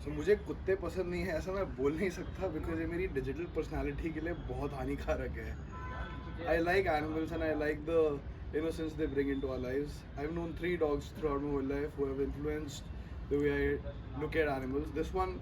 So मुझे कुत्ते पसंद नहीं है ऐसा मैं बोल नहीं सकता बिकॉज ये मेरी डिजिटल पर्सनालिटी के लिए बहुत हानिकारक है. I like animals and I like the innocence they bring into our lives. I've known 3 dogs throughout my whole life who have influenced the way I look at animals. This one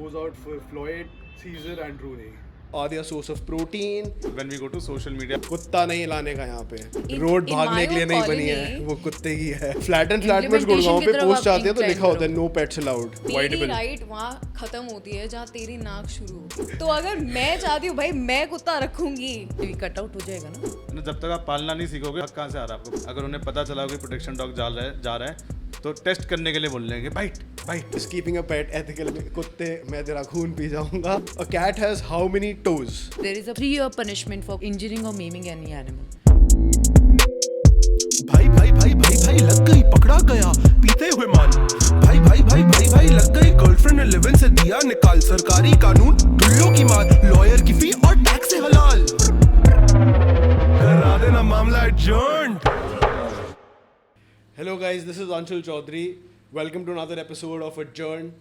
goes out for Floyd, Caesar and Rooney. Are they a source of protein? When we go to social media, कुत्ता नहीं लाने का यहाँ पे. Road भागने के लिए नहीं बनी है, वो कुत्ते की है. फ्लैट एंड फ्लैट में गुड़गांव पे पोस्ट आते हैं तो लिखा होता है नो पेट्स अलाउड. तेरी राइट वहाँ खत्म होती है जहाँ तेरी नाक शुरू हो. तो अगर मैं चाहती हूँ भाई मैं कुत्ता रखूंगी कट आउट हो जाएगा ना. जब तक आप पालना नहीं सीखोगे हक कहाँ से आ रहा है आपको. अगर उन्हें पता चला कि प्रोटेक्शन डॉग जा रहा है तो टेस्ट करने के लिए बोल लेंगे bite bite. Is keeping a pet ethical? कुत्ते मैं तेरा खून पी जाऊंगा. A cat has how many toes? There is a 3-year punishment for injuring or maiming any animal. भाई भाई भाई भाई भाई लग गई पकड़ा गया पीते हुए मान. भाई भाई भाई भाई भाई लग गई गर्लफ्रेंड ने लिव इन से दिया निकाल. सरकारी कानून टुल्लियों की मार लॉयर की फी और टैक्स से हलाल. करा देना मामला adjourned. Hello guys, this is Anshul Chaudhary. Welcome to another episode of Adjourned.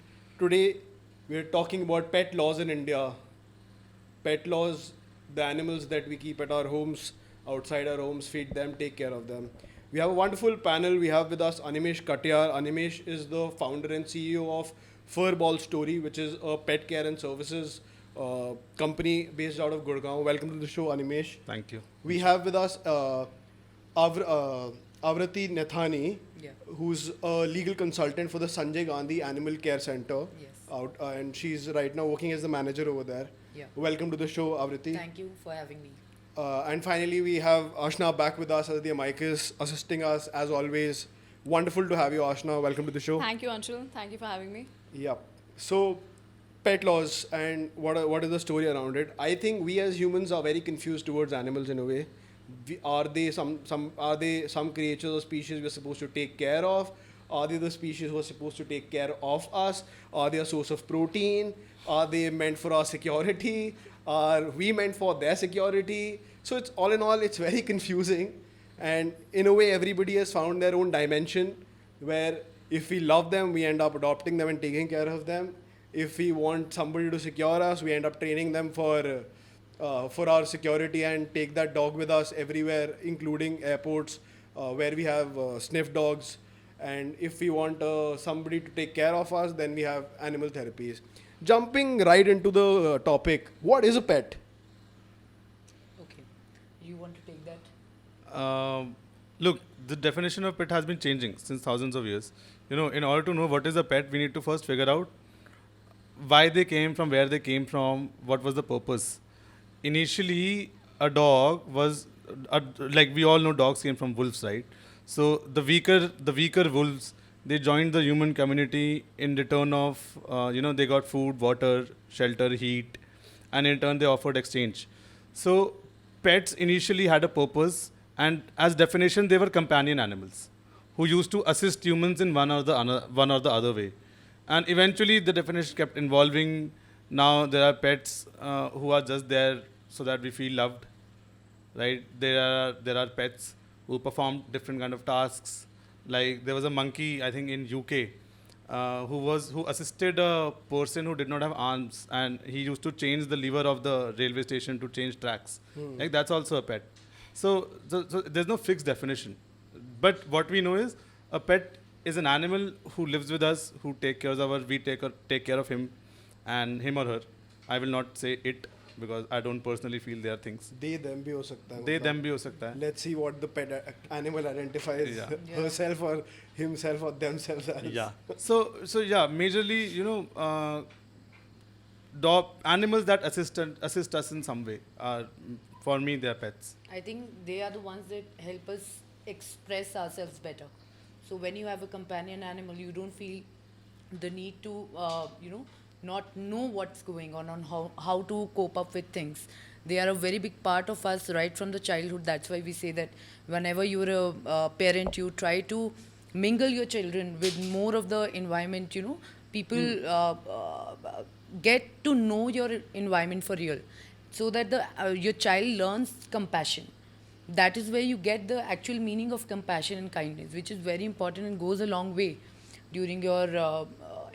Today we are talking about pet laws in India. Pet laws, the animals that we keep at our homes, outside our homes, feed them, take care of them. We have a wonderful panel. We have with us Animesh Katiyar. Animesh is the founder and CEO of Furball Story, which is a pet care and services company based out of Gurgaon. Welcome to the show, Animesh. Thank you. We have with us Avrati Nathani, who's a legal consultant for the Sanjay Gandhi Animal Care Center. Yes. And she's right now working as the manager over there. Yeah. Welcome to the show, Avrati. Thank you for having me. And finally, we have Ashna back with us as the amicus, assisting us as always. Wonderful to have you, Ashna. Welcome to the show. Thank you, Anshul. Thank you for having me. Yeah. So, pet laws and what is the story around it? I think we as humans are very confused towards animals in a way. Are they some creatures or species we're supposed to take care of? Are they the species who are supposed to take care of us? Are they a source of protein? Are they meant for our security? Are we meant for their security? So it's all in all, it's very confusing. And in a way, everybody has found their own dimension where if we love them, we end up adopting them and taking care of them. If we want somebody to secure us, we end up training them for our security and take that dog with us everywhere, including airports where we have sniff dogs. And if we want somebody to take care of us, then we have animal therapies. Jumping right into the topic, what is a pet? Okay. You want to take that? Look, the definition of pet has been changing since thousands of years. You know, in order to know what is a pet, we need to first figure out why they came from, where they came from, what was the purpose. Initially, a dog was like we all know, dogs came from wolves, right? So the weaker wolves, they joined the human community in return of they got food, water, shelter, heat, and in turn they offered exchange. So pets initially had a purpose, and as definition, they were companion animals who used to assist humans in one or the other way. And eventually, the definition kept evolving. Now there are pets who are just there so that we feel loved, right? There are pets who perform different kind of tasks. Like there was a monkey, I think in UK, who assisted a person who did not have arms, and he used to change the lever of the railway station to change tracks. Like that's also a pet. So there's no fixed definition. But what we know is a pet is an animal who lives with us, who take care of we take care of him and him or her. I will not say it because I don't personally feel they are things. They them bhi ho sakta hai. They them bhi ho sakta hai. Let's see what the pet animal identifies herself or himself or themselves as. Yeah. So yeah, majorly, dog animals that assist us in some way are, for me, they are pets. I think they are the ones that help us express ourselves better. So when you have a companion animal, you don't feel the need to, not know what's going on how to cope up with things. They are a very big part of us right from the childhood. That's why we say that whenever you're a parent, you try to mingle your children with more of the environment, people get to know your environment for real, so that your child learns compassion. That is where you get the actual meaning of compassion and kindness, which is very important and goes a long way during your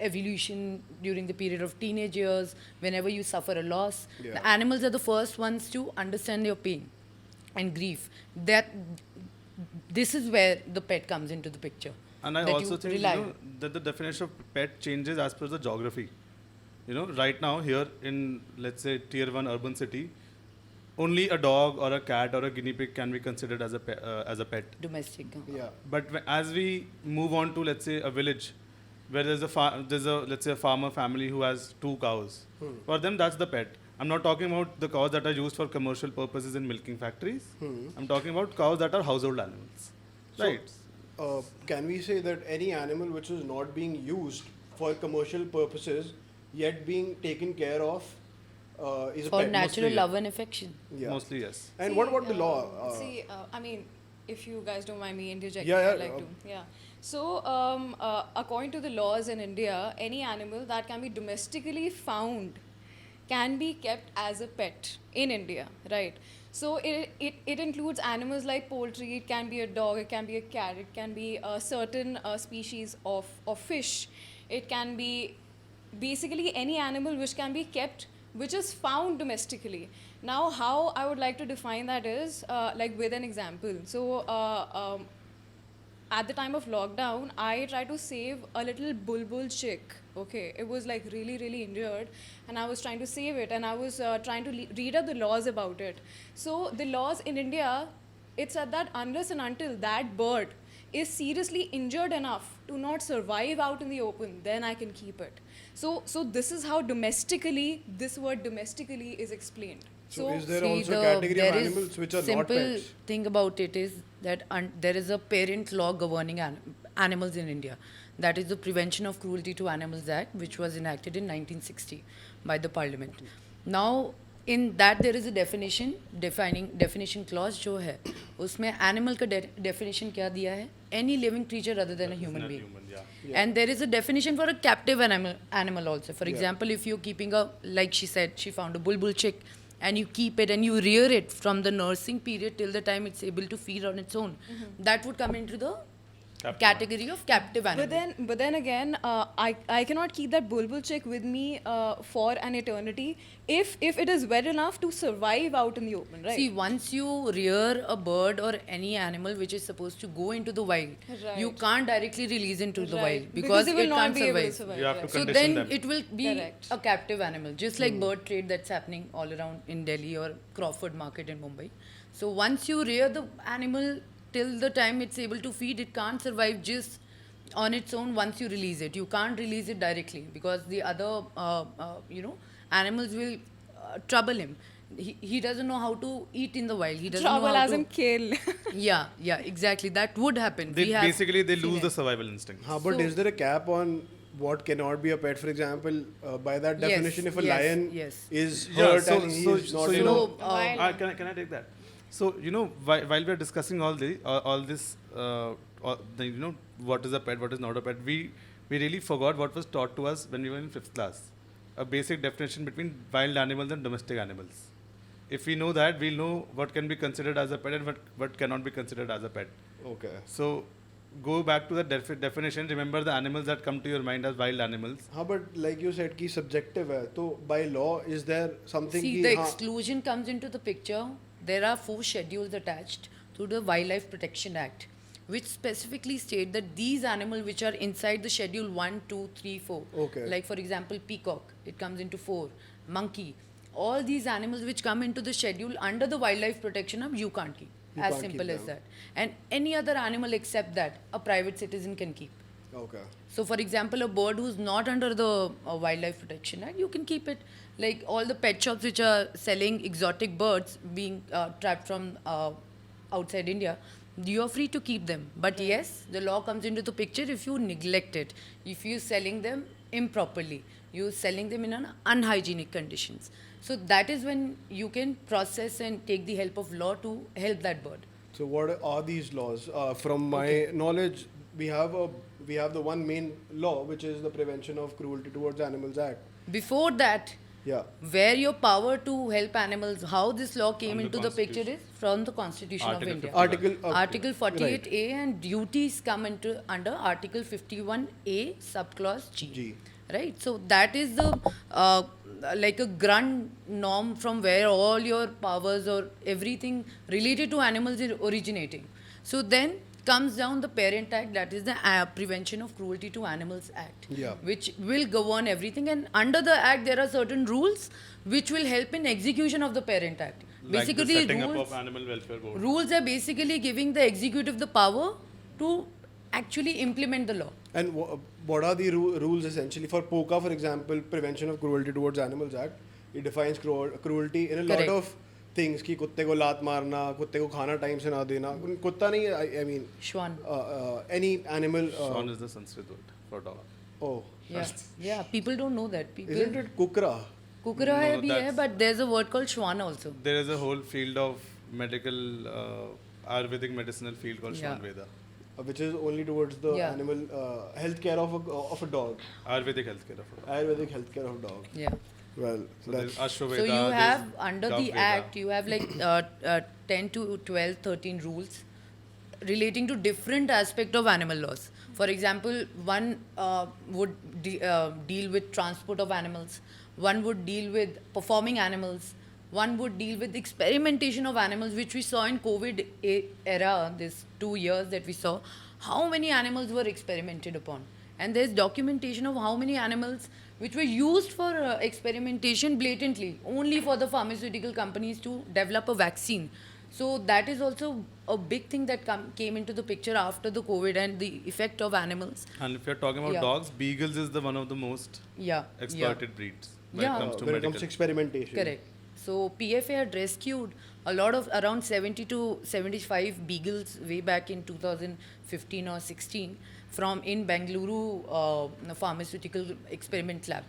evolution during the period of teenage years, whenever you suffer a loss. Yeah. The animals are the first ones to understand your pain and grief. This is where the pet comes into the picture. And I that also you think rely on. that the definition of pet changes as per the geography. Right now here in, let's say, tier 1 urban city, only a dog or a cat or a guinea pig can be considered as a pet. Domestic. Yeah. But as we move on to, let's say, a village where there's let's say a farmer family who has 2 cows, for them that's the pet. I'm not talking about the cows that are used for commercial purposes in milking factories. I'm talking about cows that are household animals. So, Right. Can we say that any animal which is not being used for commercial purposes yet being taken care of is a For pet? natural mostly, love and affection. Yeah. Mostly, yes. And what about the law? I mean, if you guys don't mind me interjecting, Yeah, I'd like to. Yeah. So, according to the laws in India, any animal that can be domestically found can be kept as a pet in India, right? So it includes animals like poultry. It can be a dog. It can be a cat. It can be a certain species of fish. It can be basically any animal which can be kept, which is found domestically. Now, how I would like to define that is like with an example. So, at the time of lockdown, I tried to save a little bulbul chick. Okay, it was like really, really injured, and I was trying to save it, and I was trying to read up the laws about it. So, the laws in India, it said that unless and until that bird is seriously injured enough to not survive out in the open, then I can keep it. So this is how domestically, this word domestically is explained. So is there See, also a category of there is animals which are not simple pets? thing about it is that there is a parent law governing animals in India. That is the Prevention of Cruelty to Animals Act, which was enacted in 1960 by the Parliament. Now, in that there is a definition clause जो है उसमें animal का definition क्या दिया है? Any living creature other than a human being. And there is a definition for a captive animal also. For example, if you're keeping like she said, she found a bulbul chick, and you keep it and you rear it from the nursing period till the time it's able to feed on its own, that would come into the category of captive animal. But then again, I cannot keep that bulbul chick with me for an eternity if it is well enough to survive out in the open, right? See, once you rear a bird or any animal which is supposed to go into the wild, you Right. can't directly release into the Right. wild because it will it not can't be able to survive. survive. You have yeah. to So condition then them. it will be Correct. a captive animal, just like bird trade that's happening all around in Delhi or Crawford Market in Mumbai. So once you rear the animal till the time it's able to feed, it can't survive just on its own once you release it. You can't release it directly because the other, animals will trouble him. He doesn't know how to eat in the wild. He doesn't know Trouble how as to... in kill. Yeah, exactly. That would happen. They We have basically they seen lose it. the survival instinct. But So- is there a cap on what cannot be a pet? For example, by that Yes, definition, if a yes, lion yes. is Yeah, hurt so- and he so- is not so, able- So, Wild. Can I take that? So while we are discussing all this, what is a pet, what is not a pet, we really forgot what was taught to us when we were in 5th class. A basic definition between wild animals and domestic animals. If we know that, we'll know what can be considered as a pet and what cannot be considered as a pet. Okay. So go back to the definition. Remember the animals that come to your mind as wild animals. But like you said, कि subjective है. So by law, is there something? see, कि the हाँ, exclusion comes into the picture. There are 4 schedules attached to the Wildlife Protection Act, which specifically state that these animals which are inside the schedule 1, 2, 3, 4, Okay. like for example peacock, it comes into 4, monkey, all these animals which come into the schedule under the Wildlife Protection Act, you can't keep. You As can't keep simple as them. that. And any other animal except that, a private citizen can keep. Okay. So, for example, a bird who's not under the Wildlife Protection Act, you can keep it. Like all the pet shops which are selling exotic birds being trapped from outside India, you are free to keep them. But yes, the law comes into the picture if you neglect it, if you're selling them improperly, you're selling them in unhygienic conditions. So that is when you can process and take the help of law to help that bird. So what are these laws? From my knowledge, we have the one main law, which is the Prevention of Cruelty Towards Animals Act. Before that, Yeah. where your power to help animals, how this law came From the into the picture is from the Constitution Article of India. 51. Article 48A and duties come into under Article 51A subclause G. G. right? So that is the like a grand norm from where all your powers or everything related to animals is originating. So then comes down the Parent Act, that is the Prevention of Cruelty to Animals Act, Yeah. which will govern everything. And under the Act, there are certain rules which will help in execution of the Parent Act. Like the Basically, setting up rules, of animal welfare board. rules are basically giving the executive the power to actually implement the law. And what are the rules essentially for POCA, for example, Prevention of Cruelty Towards Animals Act? It defines cruelty in a lot Correct. of things. कि कुत्ते को लात मारना, कुत्ते को खाना time से ना देना. कुत्ता नहीं, I mean, Shwan. any animal. Swan is the Sanskrit word for dog. Oh, Yeah, yeah. People don't know that. People. isn't it kukra? Kukra No, hai bhi hai, that's- but there's a word called Shwan also. There is a whole field of medical, Ayurvedic medicinal field called Yeah. Shwanveda. Which is only towards the Yeah. animal healthcare of a dog. Ayurvedic healthcare of a dog. Ayurvedic healthcare of dog. Yeah. Well, So there's that's Ashwaveda. So you there's have under the Dogveda. Act, you have like 10 to 12, 13 rules relating to different aspect of animal laws. For example, one would deal with transport of animals. One would deal with performing animals. One would deal with experimentation of animals, which we saw in COVID era, this 2 years that we saw, how many animals were experimented upon. And there's documentation of how many animals which were used for experimentation blatantly, only for the pharmaceutical companies to develop a vaccine. So that is also a big thing that came into the picture after the COVID and the effect of animals. And if you're talking about Yeah. dogs, beagles is the one of the most Yeah. exploited breeds when Yeah. it comes to when it medical. comes to experimentation. Correct. So PFA had rescued a lot of around 70 to 75 beagles way back in 2015 or 16 from in Bengaluru pharmaceutical experiment lab.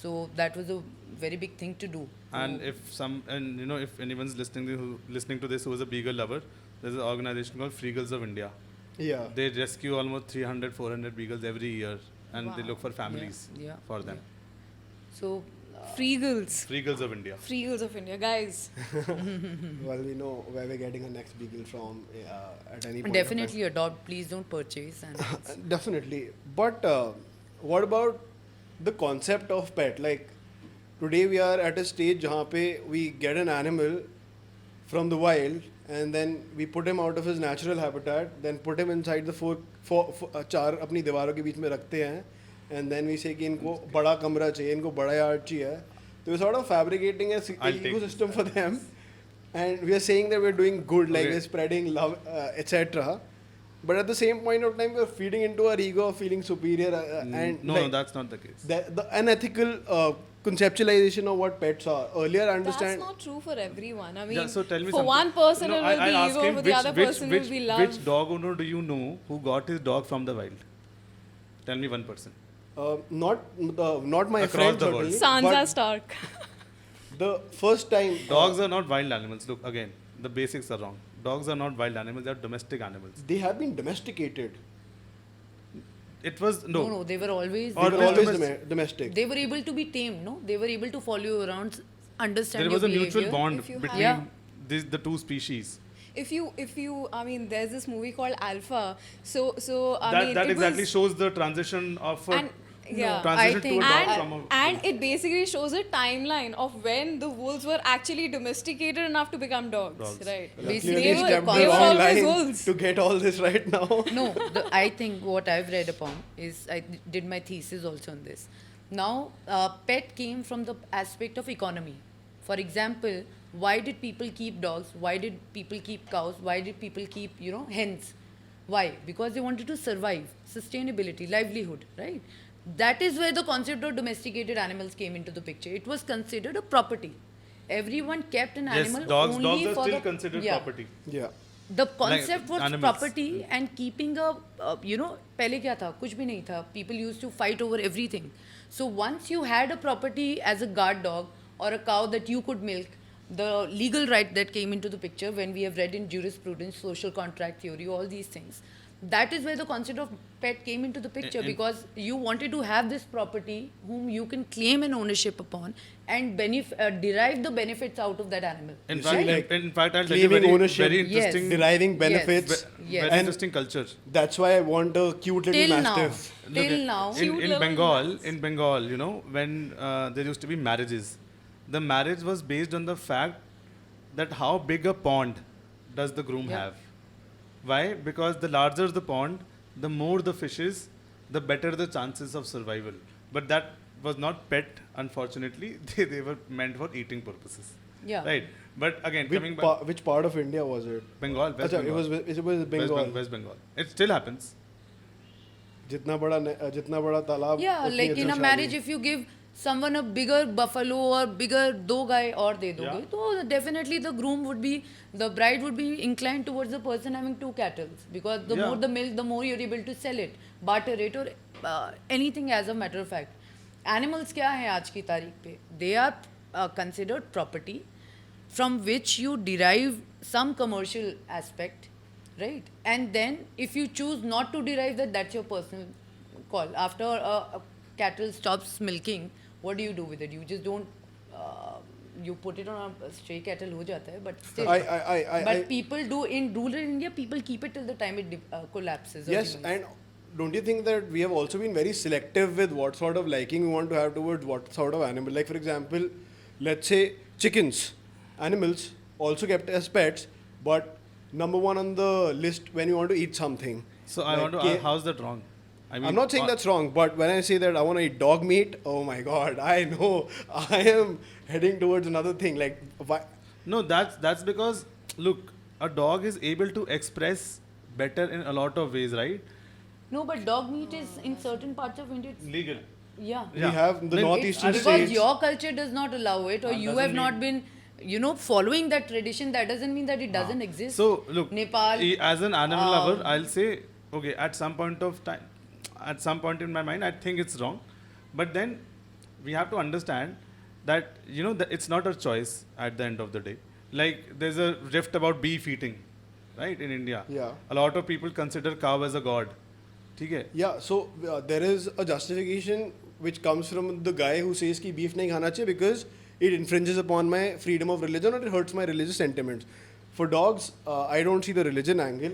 So that was a very big thing to do. And if anyone's listening to this who is a beagle lover, there's an organization called Freegals of India. Yeah. They rescue almost 300, 400 beagles every year, and they Wow. look for families Yeah. for them. So Freegals. Freegals of India. Freegals of India, guys. Well, we know where we're getting our next beagle from at any point. definitely adopt. Please don't purchase. And Definitely. But what about the concept of pet? Like today we are at a stage जहाँ पे we get an animal from the wild and then we put him out of his natural habitat, then put him inside the चार अपनी दीवारों के बीच में रखते हैं, and then we say कि इनको बड़ा कमरा चाहिए, इनको बड़ा yard चाहिए. So we're sort of fabricating a I'll take ecosystem for them, and we are saying that we're doing good, like Okay. we're spreading love, etc. But at the same point of time, we're feeding into our ego of feeling superior, and No, like, no, that's not the case. the unethical conceptualization of what pets are. Earlier, I understand. That's not true for everyone. I mean, Yeah, so tell me for something. one person No, it will I'll be ask ego, him for the other person will be love. Which dog owner do you know who got his dog from the wild? Tell me one person. Not my Across friend the world. certainly, Sansa but Stark. the first time Dogs are not wild animals. Look, again, the basics are wrong. Dogs are not wild animals, they are domestic animals. they have been domesticated. It was, no, they were always. They Or were always domestic. domestic. They were able to be tamed. No, they were able to follow you around, understand there your was a behavior. mutual bond If you between Yeah. the two species. If you, I mean, there's this movie called Alpha. So I mean, That it exactly was, shows the transition of a and yeah. transition I to a think- dog And, from a and it basically shows a timeline of when the wolves were actually domesticated enough to become dogs, Dogs. right? Basically, Clearly They were- stepped the they were wrong always line wolves. to get all this right now. No, I think what I've read upon is I did my thesis also on this. Now, pet came from the aspect of economy. For example, why did people keep dogs? Why did people keep cows? Why did people keep, hens? Why? Because they wanted to survive, sustainability, livelihood, right? That is where the concept of domesticated animals came into the picture. It was considered a property. Everyone kept an Yes, animal dogs only are for still the considered yeah. property. Yeah. The concept was animals. property and keeping a, पहले क्या था? कुछ भी नहीं था. People used to fight over everything. So once you had a property as a guard dog or a cow that you could milk, the legal right that came into the picture when we have read in jurisprudence, social contract theory, all these things, that is where the concept of pet came into the picture, because you wanted to have this property whom you can claim an ownership upon and derive the benefits out of that animal. In You fact, see, like, in fact, I'll tell you claiming very, ownership, very Yes. interesting, deriving benefits. Yes. very And interesting culture. that's why I want a cute little Till now, mastiff. till now, In Bengal, you know, when there used to be marriages, the marriage was based on the fact that how big a pond does the groom Yeah. have. Why? Because the larger the pond, the more the fishes, the better the chances of survival. But that was not pet, unfortunately. They were meant for eating purposes. Yeah. Right. But again, coming back, Which part of India was it? Bengal, West Achha, Bengal. it was Bengal. West Bengal. It still happens. जितना बड़ा तालाब yeah, उतनी like in a अच्छी marriage, शादी. if you give someone a bigger buffalo or bigger दो गाय और दे दोगे, Yeah. तो definitely the bride would be inclined towards the person having 2 cattle, because the Yeah. more the milk, the more you're able to sell it, barter it, or anything as a matter of fact. Animals क्या हैं आज की तारीख पे? They are considered property from which you derive some commercial aspect, right? And then if you choose not to derive that, that's your personal call. After a cattle stops milking, what do you do with it? You just don't, you put it on a stray cattle ho jata hai, but still. I People do, in rural India, people keep it till the time it collapses. or yes, demise. and don't you think that we have also been very selective with what sort of liking we want to have towards what sort of animal? Like for example, let's say chickens, animals also kept as pets, but number 1 on the list when you want to eat something. So I Like want to ask, how's that wrong? I I'm not saying that's wrong, but when I say that I want to eat dog meat, oh my god, I know I am heading towards another thing. Like, why? No, that's because look, a dog is able to express better in a lot of ways, right? No, but dog meat is in certain parts of India. Legal. Yeah. We have the Then northeastern Because states. your culture does not allow it, or you doesn't have not mean- been, following that tradition. That doesn't mean that it doesn't exist. So look, Nepal, as an animal lover, I'll say, okay, at some point of time, at some point in my mind, I think it's wrong, but then we have to understand that that it's not a choice at the end of the day. Like there's a rift about beef eating, right, in India. Yeah. A lot of people consider cow as a god. ठीक है? Yeah, so there is a justification which comes from the guy who says कि beef नहीं खाना चाहिए because it infringes upon my freedom of religion or it hurts my religious sentiments. For dogs, I don't see the religion angle.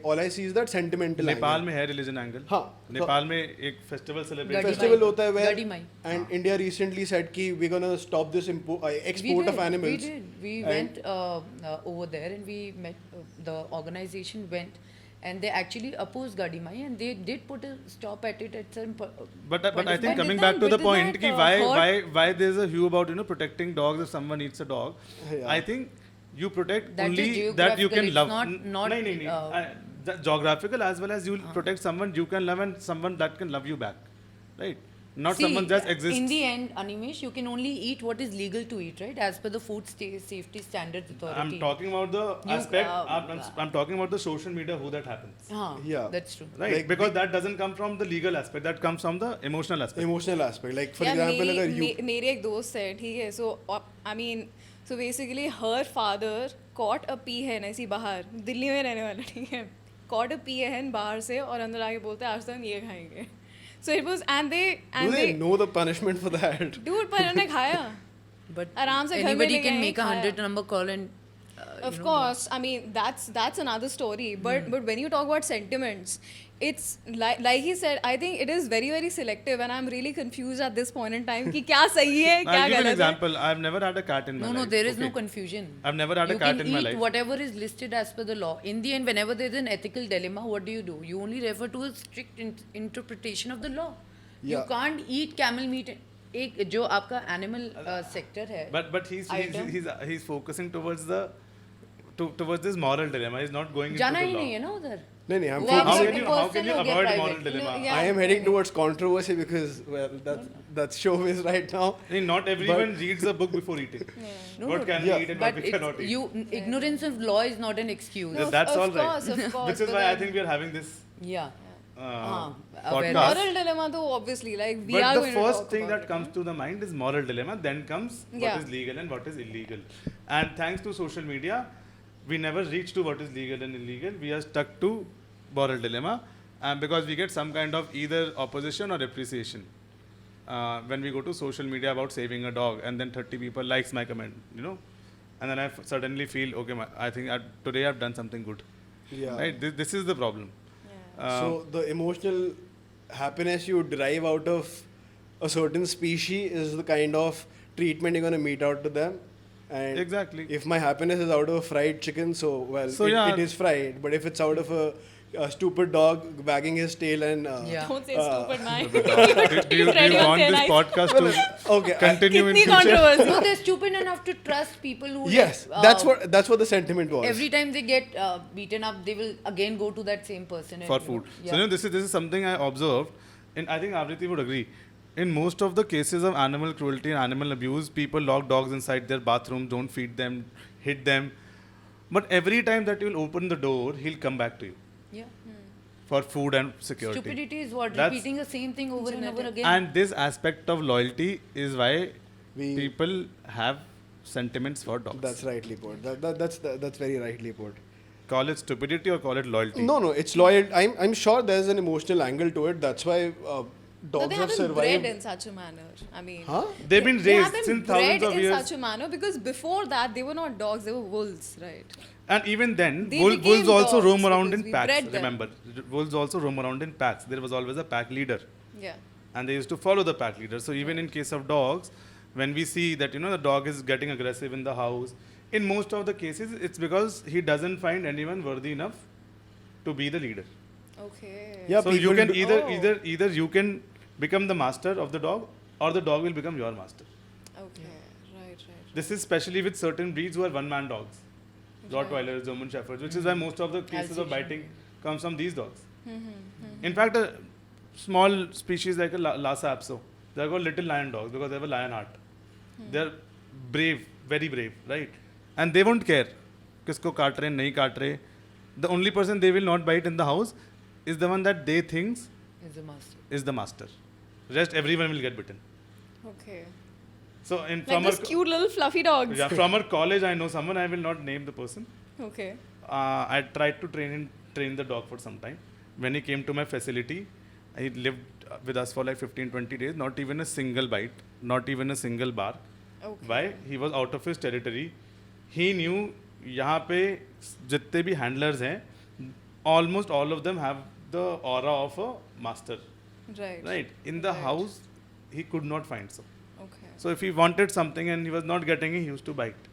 All I see is that sentimental Nepal angle. में है religion angle. हाँ, नेपाल में एक festival celebrate Gadi festival Mai. होता है where Gadi Mai. and India recently said कि we're gonna stop this export we did, of animals. We did. We And- went over there and we met, the organization went, and they actually opposed Gadi Mai, and they did put a stop at it at some point. But I think But coming did back to that- the but did point, that, कि hurt- why there's a hue about protecting dogs if someone eats a dog. Yeah. I think you protect That is only that you geographical, can it's love. not- नहीं. Geographical as well as you'll protect someone you can love and someone that can love you back, right? Not See, someone just exists. In the end, Animesh, you can only eat what is legal to eat, right? As per the Food Safety Standards Authority. I'm talking about the You, aspect. I'm talking about the social media who that happens, Yeah. That's true. right? Like because that doesn't come from the legal aspect. That comes from the emotional aspect. Emotional aspect. Like for Yeah, example, अगर you मेरी एक दोस्त है, ठीक है, so I mean, so basically her father caught a peahen ऐसी बाहर, दिल्ली में रहने वाला, ठीक है, caught a peahen बाहर से और अंदर आके बोलते हैं आज तो हम ये खाएंगे. So it was, and do they they know the punishment for that? dude, पर उन्होंने खाया. But आराम से घर में anybody लेके can आए, make a खाया. 100 number call and. Of course, I mean that's another story. But when you talk about sentiments, it's like he said. I think it is very very selective, and I'm really confused at this point in time. कि क्या सही है, क्या I'll give an गलत है. example. I've never had a cat in my No, life. there is no okay? confusion. I've never had a You cat can in my eat life. whatever is listed as per the law. In the end, whenever there is an ethical dilemma, what do? You only refer to a strict interpretation of the law. You Yeah. can't eat camel meat. एक जो आपका animal sector है. But item. he's focusing towards this moral dilemma. He's not going जाना into he the law. नहीं है ना उधर. नहीं I'm वो How आपका can focusing, you personal हो गया avoid private. moral dilemma? Yeah. I am heading towards controversy because well that's showbiz right now. I mean, not everyone reads a book before eating. No, What no, can yeah. we eat and But what we cannot eat. ignorance of law is not an excuse. Yeah, that's of all right. course, of course, Which is but why I then- think we are having this Yeah. podcast. awareness. Moral dilemma though, obviously, like we But are the going to first talk thing about that it. comes to the mind is moral dilemma. Then comes Yeah. what is legal and what is illegal. And thanks to social media, we never reach to what is legal and illegal. We are stuck to moral dilemma, because we get some kind of either opposition or appreciation when we go to social media about saving a dog, and then 30 people likes my comment, and then I suddenly feel okay. I think today I've done something good. Yeah. Right. This is the problem. So the emotional happiness you derive out of a certain species is the kind of treatment you're going to mete out to them. And Exactly. if my happiness is out of a fried chicken, it is fried. But if it's out of a stupid dog wagging his tail and Yeah. Don't say stupid, man. do you want this podcast to okay, continue in Kitni future? controversy. No, they're stupid enough to trust people who. yes, like, that's what the sentiment was. Every time they get beaten up, they will again go to that same person. And, For you food. know, So yeah. this is something I observed, and I think Avriti would agree. In most of the cases of animal cruelty and animal abuse, people lock dogs inside their bathroom, don't feed them, hit them. But every time that you'll open the door, he'll come back to you Yeah. for food and security. Stupidity is what? That's- Repeating the same thing over and over Genetic. again. And this aspect of loyalty is why We- people have sentiments for dogs. That's rightly put. That's very rightly put. Call it stupidity or call it loyalty. No, it's loyal. I'm sure there's an emotional angle to it. That's why But dogs they have haven't bred survived. in such a manner. I mean, Huh? They've been they raised haven't since bred thousands of in years. such a manner because before that they were not dogs, they were wolves, right? And even then, They wolves became also dogs roam around because in we packs. bred them. Remember, wolves also roam around in packs. There was always a pack leader, Yeah. and they used to follow the pack leader. So even in case of dogs, when we see that the dog is getting aggressive in the house, in most of the cases, it's because he doesn't find anyone worthy enough to be the leader. Okay. Yeah, So you people can do- either you can become the master of the dog, or the dog will become your master. Okay. Right. This is especially with certain breeds who are one-man dogs, Rottweilers, German Shepherds, which is why most of the cases of Alsatian. biting comes from these dogs. In fact, a small species like a Lhasa Apso, they're called little lion dogs because they have a lion heart. They're brave, very brave, right? And they won't care kisko kaat rahe, nahi kaat rahe. The only person they will not bite in the house is the one that they thinks Is the master. is the master. Rest everyone will get bitten. Okay. So Like from those cute little fluffy dogs. yeah, from our college, I know someone. I will not name the person. Okay. I tried to train the dog for some time. When he came to my facility, he lived with us for like 15-20 days. Not even a single bite, not even a single bark. Okay. Why? He was out of his territory. He knew यहाँ पे जितने भी handlers हैं, almost all of them have the aura of a master. Right. Right? In the Right. house, he could not find so. Okay. So if he wanted something and he was not getting it, he used to bite.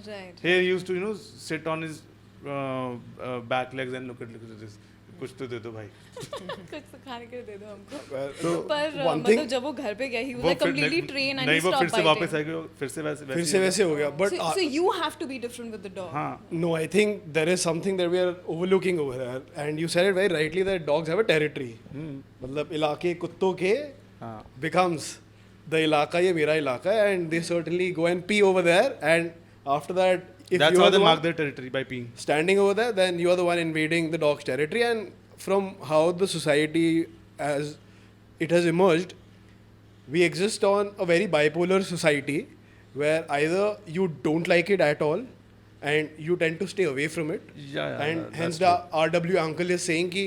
Right. Here he used to, sit on his back legs and look at this. कुछ तो दे दो भाई. कुछ तो खाने के लिए दे दो हमको. So पर one thing, मतलब जब वो घर पे गया, he was वो like फिर completely नहीं- trained and नहीं he वो फिर stopped से वापस biting. आएगा फिर से वैसे फिर से वैसे हो गया. But So you have to be different with the dog. हाँ. no, I think there is something that we are overlooking over there, and you said it very rightly that dogs have a territory. मतलब इलाके कुत्तों के हाँ. becomes the ilaka ये मेरा इलाका है, and they certainly go and pee over there, and after that, if That's you how are they the mark one their territory, by peeing. standing over there, then you are the one invading the dog's territory. And from how the society as it has emerged, we exist on a very bipolar society where either you don't like it at all and you tend to stay away from it, Yeah, and that's hence true. the RW uncle is saying कि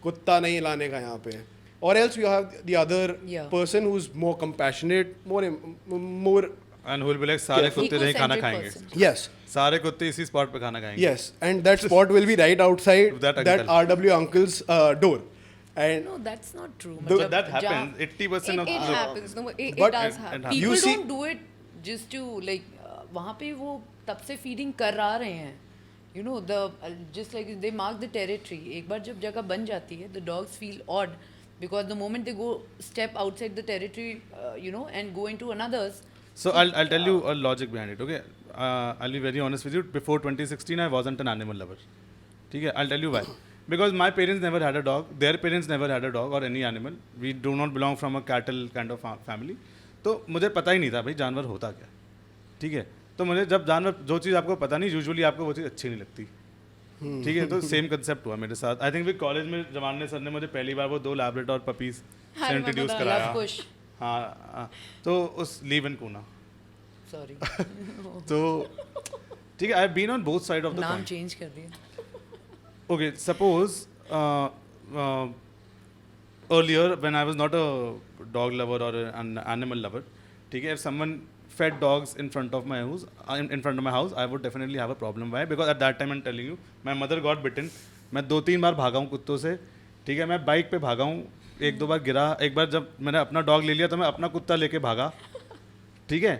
कुत्ता नहीं लाने का यहाँ पे, or else you have the other Yeah. person who's more compassionate, more And who will be like सारे Careful. कुत्ते नहीं खाना Ecocentric खाएंगे. person. yes. सारे कुत्ते इसी स्पॉट पे खाना खाएंगे. Yes, and that spot will be right outside That that uncle. RW uncle's door. And No, that's not true. The- But that Jab- happens. 80% of It the happens. No, it But- does it happen. happens. You People see- don't do it just to like वहाँ पे वो तब से feeding कर रहे हैं. You know the just like they mark the territory. एक बार जब जगह बन जाती है, the dogs feel odd because the moment they go step outside the territory, and go into another's. So I'll tell you a logic behind it. Okay, I'll be very honest with you. Before 2016, I wasn't an animal lover. Okay, I'll tell you why. Because my parents never had a dog. Their parents never had a dog or any animal. We do not belong from a cattle kind of family. तो मुझे पता ही नहीं था भाई जानवर होता क्या. ठीक है. तो मुझे जब जानवर जो चीज़ आपको पता नहीं, यूजुअली आपको वो चीज़ अच्छी नहीं लगती. ठीक है. तो सेम कंसेप्ट हुआ मेरे साथ. आई थिंक वी कॉलेज में जमाने सर ने मुझे पहली बार वो 2 Labrador puppies I remember introduce that. कराया. Love push. हाँ. तो उस लीव इन कूना. Sorry. तो ठीक है. I have been on both side of the नाम कॉइन. change कर दिया. Okay, suppose uh, earlier when I was not a dog lover or an animal lover, ठीक है, if someone fed dogs in front of my house, in front of my house, I would definitely have a problem. Why? Because at that time I'm telling you, my mother got bitten. मैं 2-3 बार भागा हूँ कुत्तों से, ठीक है, मैं bike पे भागा हूँ, 1-2 बार गिरा, एक बार जब मैंने अपना डॉग ले लिया तो मैं अपना कुत्ता लेके भागा, ठीक है.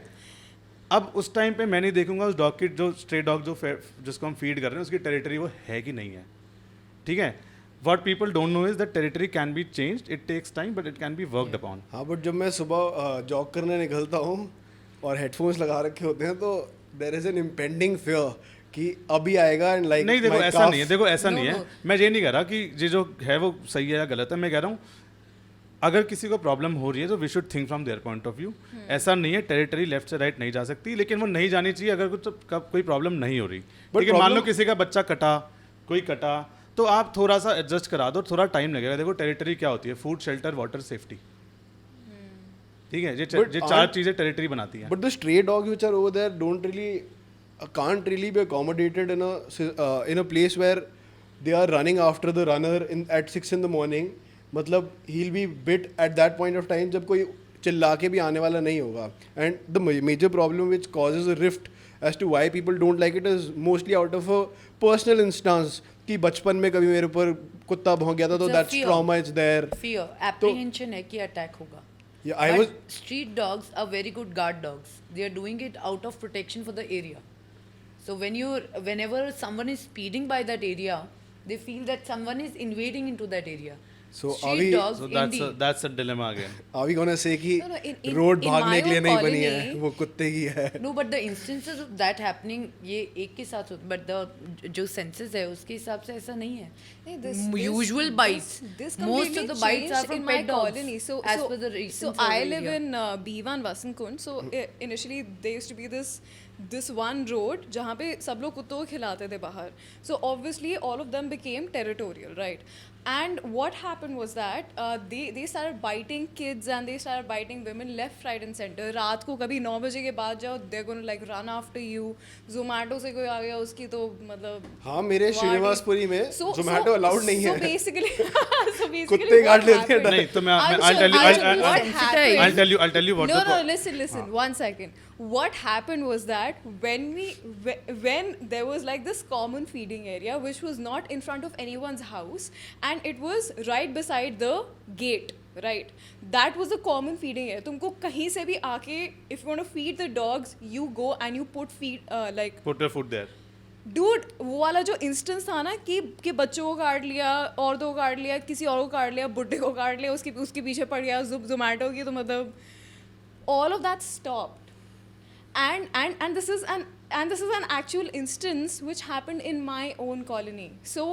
अब उस टाइम पे मैं नहीं देखूंगा उस डॉग की, जो स्ट्रे डॉग जिसको हम फीड कर रहे हैं, उसकी टेरिटरी वो है कि नहीं है, ठीक है. What people don't know is that territory can be changed. It takes time, but it can be worked upon. हाँ, बट जब मैं सुबह जॉग करने निकलता हूँ और हेडफोन्स लगा रखे होते हैं तो there is an impending fear कि अभी आएगा एंड लाइक नहीं, देखो ऐसा नहीं है, देखो ऐसा No, नहीं है. no. मैं ये नहीं कह रहा कि ये जो है वो सही है या गलत है. मैं कह रहा हूँ अगर किसी को प्रॉब्लम हो रही है तो we should think from their point of view. ऐसा नहीं है टेरिटरी लेफ्ट से राइट नहीं जा सकती, लेकिन वो नहीं जानी चाहिए अगर कुछ कोई प्रॉब्लम नहीं हो रही. ठीक है, मान लो किसी का बच्चा कटा, कोई कटा, तो आप थोड़ा सा एडजस्ट करा दो, थोड़ा टाइम लगेगा. देखो टेरिटरी क्या होती है? Food, shelter, water, safety. ठीक है, ये 4 चीज़ें टेरिटरी बनाती हैं. But the stray dogs which are over there don't really can't really be accommodated in a place where they are running after the runner at 6 in the morning. मतलब he'll be bit at that point of time जब कोई चिल्ला के भी आने वाला नहीं होगा. And the major problem which causes a rift as to why people don't like it is mostly out of a personal instance कि बचपन में कभी मेरे ऊपर कुत्ता भौंक गया था तो It's a that's fear. trauma is there. Fear, apprehension है कि attack होगा. Yeah, I But was street dogs are very good guard dogs. They are doing it out of protection for the area. So whenever someone is speeding by that area, they feel that someone is invading into that area. So are Street we- dogs So indeed. that's a dilemma again. are we gonna say कि No, no, in- road in भागने my के लिए own नहीं बनी है, colony- वो कुत्ते की है. No, but the instances of that happening ये एक के साथ होता, but the जो census है उसके हिसाब से ऐसा नहीं है. Hey, this Usual bites. This Most of completely the bites are changed from in my pet dogs, colony. So, as so, per the so recent I survey live here. in B1 Vasankund. So initially there used to be this one road जहाँ पे सब लोग कुत्तों को खिलाते थे बाहर. So obviously all of them became territorial, right? And what happened was that they started biting kids and they started biting women left, right and center. रात को कभी 9 बजे के बाद जाओ, they're going to like run after you. Zomato से कोई आ गया उसकी तो मतलब हाँ, मेरे श्रीनिवासपुरी में Zomato allowed नहीं So है. basically, कुत्ते काट लेते हैं. नहीं तो मैं I'll I'll tell you show- I'll- what I'll- happened? I'll tell you what No, the no, listen. 1 second. What happened was that when there was like this common feeding area which was not in front of anyone's house and it was right beside the gate, right? That was a common feeding area. तुमको कहीं से भी आके if you want to feed the dogs, you go and you put your foot there. Dude वो वाला जो instance था ना कि बच्चों को काट लिया, औरतों को काट लिया, किसी और को काट लिया, बुड्ढे को काट लिया, उसके पीछे पड़ गया जोमेटो की, तो मतलब all of that stopped. And this is an actual instance which happened in my own colony. So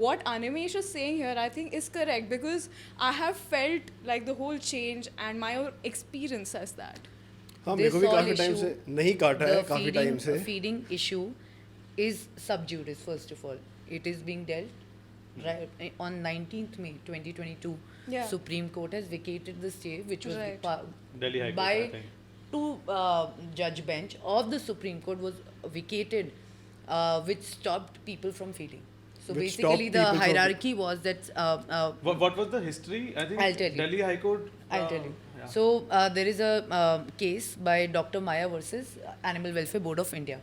what Animesh is saying here I think is correct because I have felt like the whole change and my own experience as that. हाँ, मेरे को भी This काफी whole time issue, से नहीं काटा है, काफी टाइम से. feeding issue is sub judice. First of all, it is being dealt right on 19th May 2022. Yeah. Supreme Court has vacated the stay which was Right. Delhi High Court, I by think. two judge bench of the Supreme Court was vacated, which stopped people from feeding. So Which basically stopped the people from- hierarchy was that What was the history? I think I'll tell you. Delhi High Court. I'll tell you. Yeah. So there is a case by Dr. Maya versus Animal Welfare Board of India.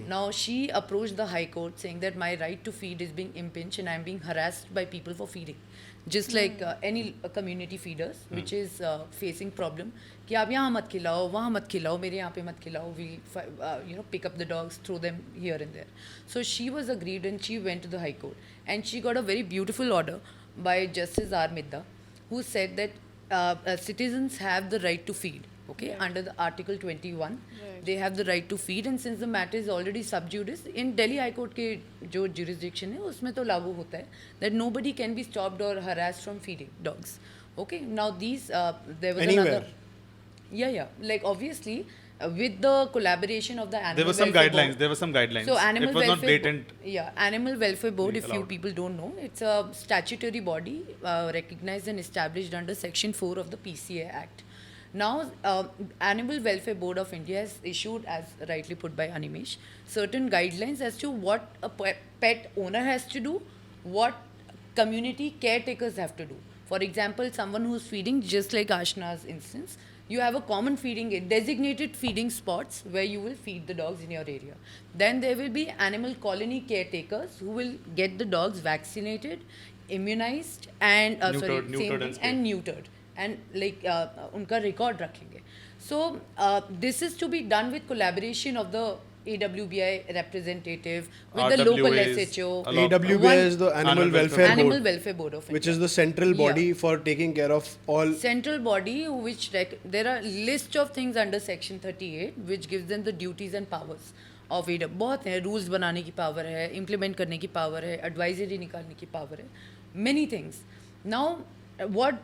Now she approached the High Court saying that my right to feed is being impinged and I'm being harassed by people for feeding. Just like any community feeders which is facing problem कि आप यहाँ मत खिलाओ, वहाँ मत खिलाओ, मेरे यहाँ पे मत खिलाओ, we'll pick up the dogs, throw them here and there. So she was agreed and she went to the High Court and she got a very beautiful order by Justice R. Midda who said that citizens have the right to feed. Okay, under the Article 21, they have the right to feed, and since the matter is already sub judice, in Delhi High Court के जो jurisdiction है उसमें तो लागू होता है that nobody can be stopped or harassed from feeding dogs. Okay, now these there was Anywhere. another, like obviously with the collaboration of the Animal There were some Welfare guidelines. Board. There were some guidelines. So Animal it was not Welfare blatant. Animal Welfare Board, if you allowed. people don't know, it's a statutory body recognized and established under Section 4 of the PCA Act. Now, Animal Welfare Board of India has issued, as rightly put by Animesh, certain guidelines as to what a pet owner has to do, what community caretakers have to do. For example, someone who's feeding, just like Ashna's instance, you have a common feeding, designated feeding spots where you will feed the dogs in your area. Then there will be animal colony caretakers who will get the dogs vaccinated, immunized, and neutered, and like unka record rakhenge. So this is to be done with collaboration of the AWBI representative with the local RWAs, SHO. AWBI is the Animal Animal Welfare Welfare Board of India. Which is the central body for taking care of all. Central body which there are list of things under section 38 which gives them the duties and powers of AWBI. बहुत है, rules बनाने की power है, implement करने की power है, advisory निकालने की power है, many things. Now what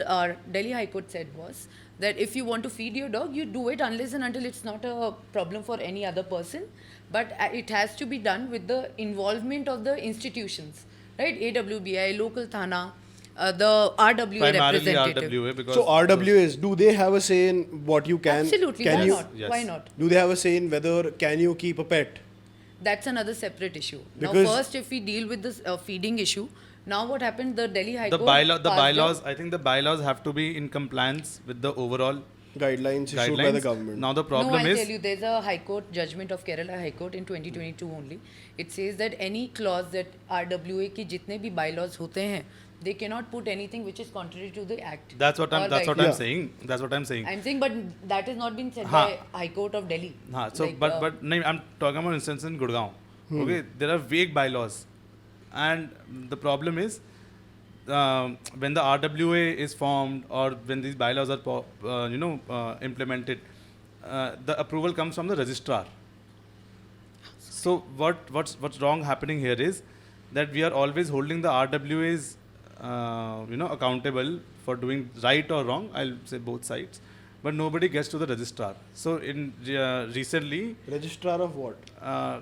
Delhi High Court said was that if you want to feed your dog, you do it unless and until it's not a problem for any other person, but it has to be done with the involvement of the institutions, right? AWBI, local Thana, the RWA Primarily representative. RWA, because So RWAs, do they have a say in what you can? Absolutely, Can why you, not? Yes. Why not? Do they have a say in whether can you keep a pet? That's another separate issue. Now Because- first, if we deal with this feeding issue, now what happened, the Delhi High the Court bylaws, passed I think the bylaws have to be in compliance with the overall Guidelines issued by guidelines. the government. Now the No, problem I'll is tell you, there's a High Court judgment of Kerala High Court in 2022 only. It says that any clause that RWA की जितने भी bylaws होते हैं, they cannot put anything which is contrary to the act. that's what or I'm guidelines. saying. That's what I'm saying. I'm saying, but that has not been said हाँ. by High Court of Delhi. So Like, but no, I'm talking about instance in Gurgaon. Okay, there are vague bylaws, and the problem is when the RWA is formed or when these bylaws are implemented, the approval comes from the registrar. So what's wrong happening here is that we are always holding the RWAs accountable for doing right or wrong. I'll say both sides, but nobody gets to the registrar. So in recently, Registrar of what?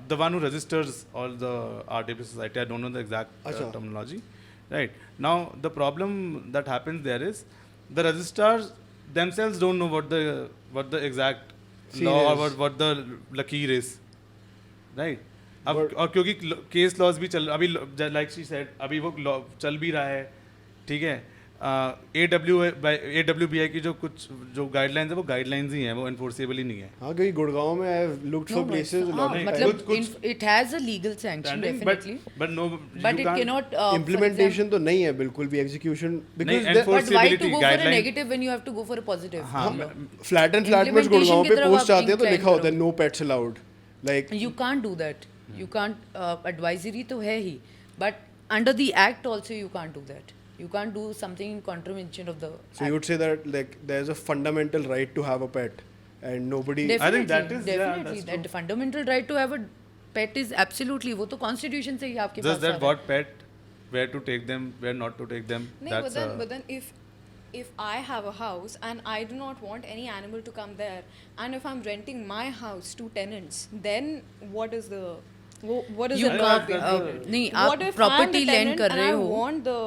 the one who registers all the RWA society, I don't know the exact Acha. terminology. Right. Now, the problem that happens there is the registrars themselves don't know what the exact Scene law is. or what the lakeer is. Right. अब But- और क्योंकि case laws भी चल अभी like she said अभी वो law चल भी रहा है, ठीक है. AWBI की जो गाइडलाइंस है वो गाइडलाइंस ही हैं, वो एनफोर्सेबल ही नहीं है. हाँ, क्योंकि गुड़गांव में I have looked for no, no, places. हाँ, lot of नहीं, times. मतलब it has a legal sanction Standing, definitely, but no, but you it can't- cannot. for Implementation तो नहीं है बिल्कुल भी execution because नहीं, the- example, but why to enforceability go for a guideline- negative when you have to go for a positive? हाँ, You know? flat and flat में Implementation Gurgaon की पे तरफ पोस्ट आप आते हैं तो incline लिखा होता है करो। no pets allowed. Like You can't do that. You can't. Advisory तो है ही, but under the act also you can't do that. You can't do something in contravention of the. so you would say that like there's a fundamental right to have a pet and nobody. I think that Definitely, is- yeah, definitely that's that fundamental right to have a pet is absolutely वो तो constitution से ही आपके Just pass that आ रहा है. what pet, where to take them, where not to take them. No, That's but then if I have a house and I do not want any animal to come there, and if I'm renting my house to tenants, then what is the what is You the can't. law behind it? नहीं What आप if I'm property the lend tenant कर and रहे I हो. want the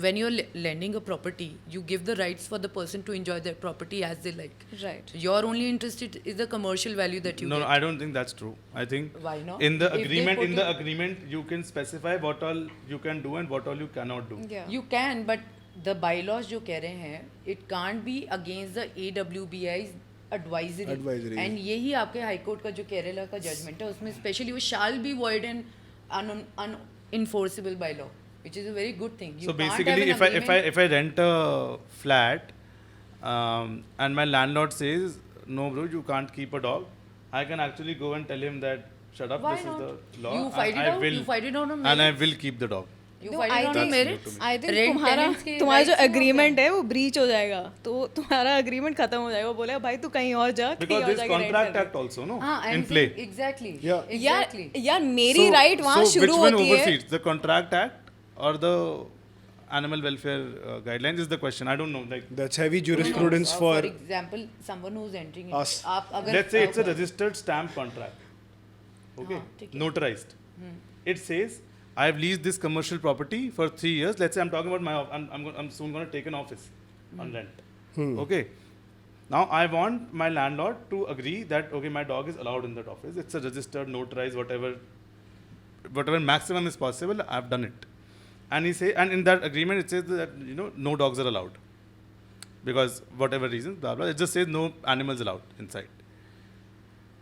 When you're lending a property, you give the rights for the person to enjoy their property as they like. right? You're only interested is the commercial value that you no, get. I don't think that's true. I think Why not? in the If they agreement, put agreement, you can specify what all you can do and what all you cannot do. Yeah. You can, but the bylaws जो कह रहे हैं, it can't be against the AWBI's advisory. Advisory. And यही आपके high court का जो केरला का judgement है, उसमें स्पेशली वो shall be void and unenforceable by law, which is a very good thing. You So can't have basically, an agreement. if I rent a flat, and my landlord says no, bro, you can't keep a dog, I can actually go and tell him that shut up, Why this not? is the law. You and fight it I out. will, You fight it out on and I merits. will keep the dog. You No, fight I it out on think- merits. I think Rent तुम्हारा tenants के तुम्हारा जो rights वो agreement होते है वो breach हो जाएगा, तो तुम्हारा agreement खत्म हो जाएगा. वो बोलेगा भाई तू कहीं और जा, कहीं Because और this जाके rent contract कर act also, no, हैं. हाँ, I'm in play. saying exactly. Yeah. Exactly. यार मेरी right वहाँ so शुरू which one होती है. oversees, the contract act or the animal welfare guidelines is the question. I don't know. Like, That's heavy No, jurisprudence for for example, someone who's entering us. आप अगर let's say it's a registered stamp contract. Okay, हाँ, ठीक है. notarized. It says I've leased this commercial property for 3 years. Let's say I'm talking about my I'm soon going to take an office on rent. Okay. Now I want my landlord to agree that okay, my dog is allowed in that office. It's a registered, notarized, whatever maximum is possible. I've done it. and in that agreement it says that no dogs are allowed because whatever reasons, blah blah. It just says no animals allowed inside.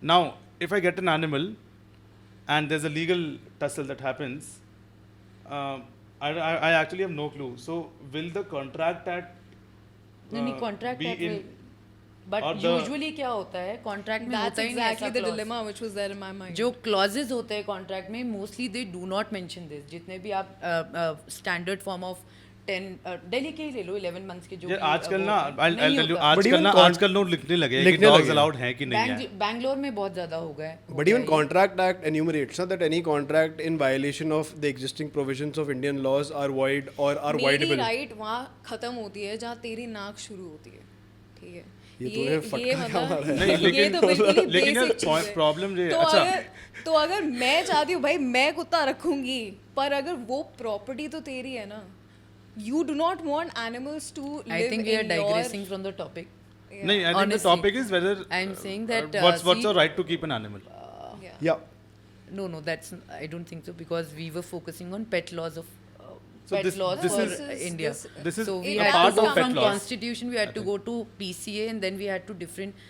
Now, if I get an animal and there's a legal tussle that happens, I actually have no clue. So will the contract that नहीं contract be that in, will, but or the- usually क्या होता है contract में That's होता ही नहीं ऐसा exactly the clause. dilemma which was there in my mind. जो clauses होते हैं contract में mostly they do not mention this. जितने भी आप standard form of 10 दिल्ली के ही ले लो 11 months के जो यार भी, आजकल वो ना होते हैं, I'll नहीं tell you होता। आजकल even ना con- आजकल लोग लिखने लगे हैं कि लिखने dogs लगे हैं। allowed हैं कि नहीं है. बैंगलोर में बहुत ज़्यादा हो गया है। But even Contract Act enumerates that any contract in violation of the existing provisions of Indian laws are void or are मेरी voidable. राइट वहाँ खत्म होती है जहाँ तेरी नाक शुरू होती है, ठीक है. ये तूने फटका क्या मारा है? नहीं, ये लेकिन- तो बिल्कुल ही लेकिन यार basic चीज़ है. problem ये- तो अच्छा। तो अगर मैं चाहती हूँ भाई मैं कुत्ता रखूंगी, पर अगर वो प्रॉपर्टी तो तेरी है ना. You do not want animals to live I think we are in digressing from the topic. नहीं, I think the Honestly, topic is whether I'm saying that, what's see- your right to keep an animal. Yeah. Yeah. No, that's I don't think so because we were focusing on pet laws of So pet this- laws this for is- India. this is so we a had part to go of pet from laws, constitution, we had to go to PCA, and then we had to different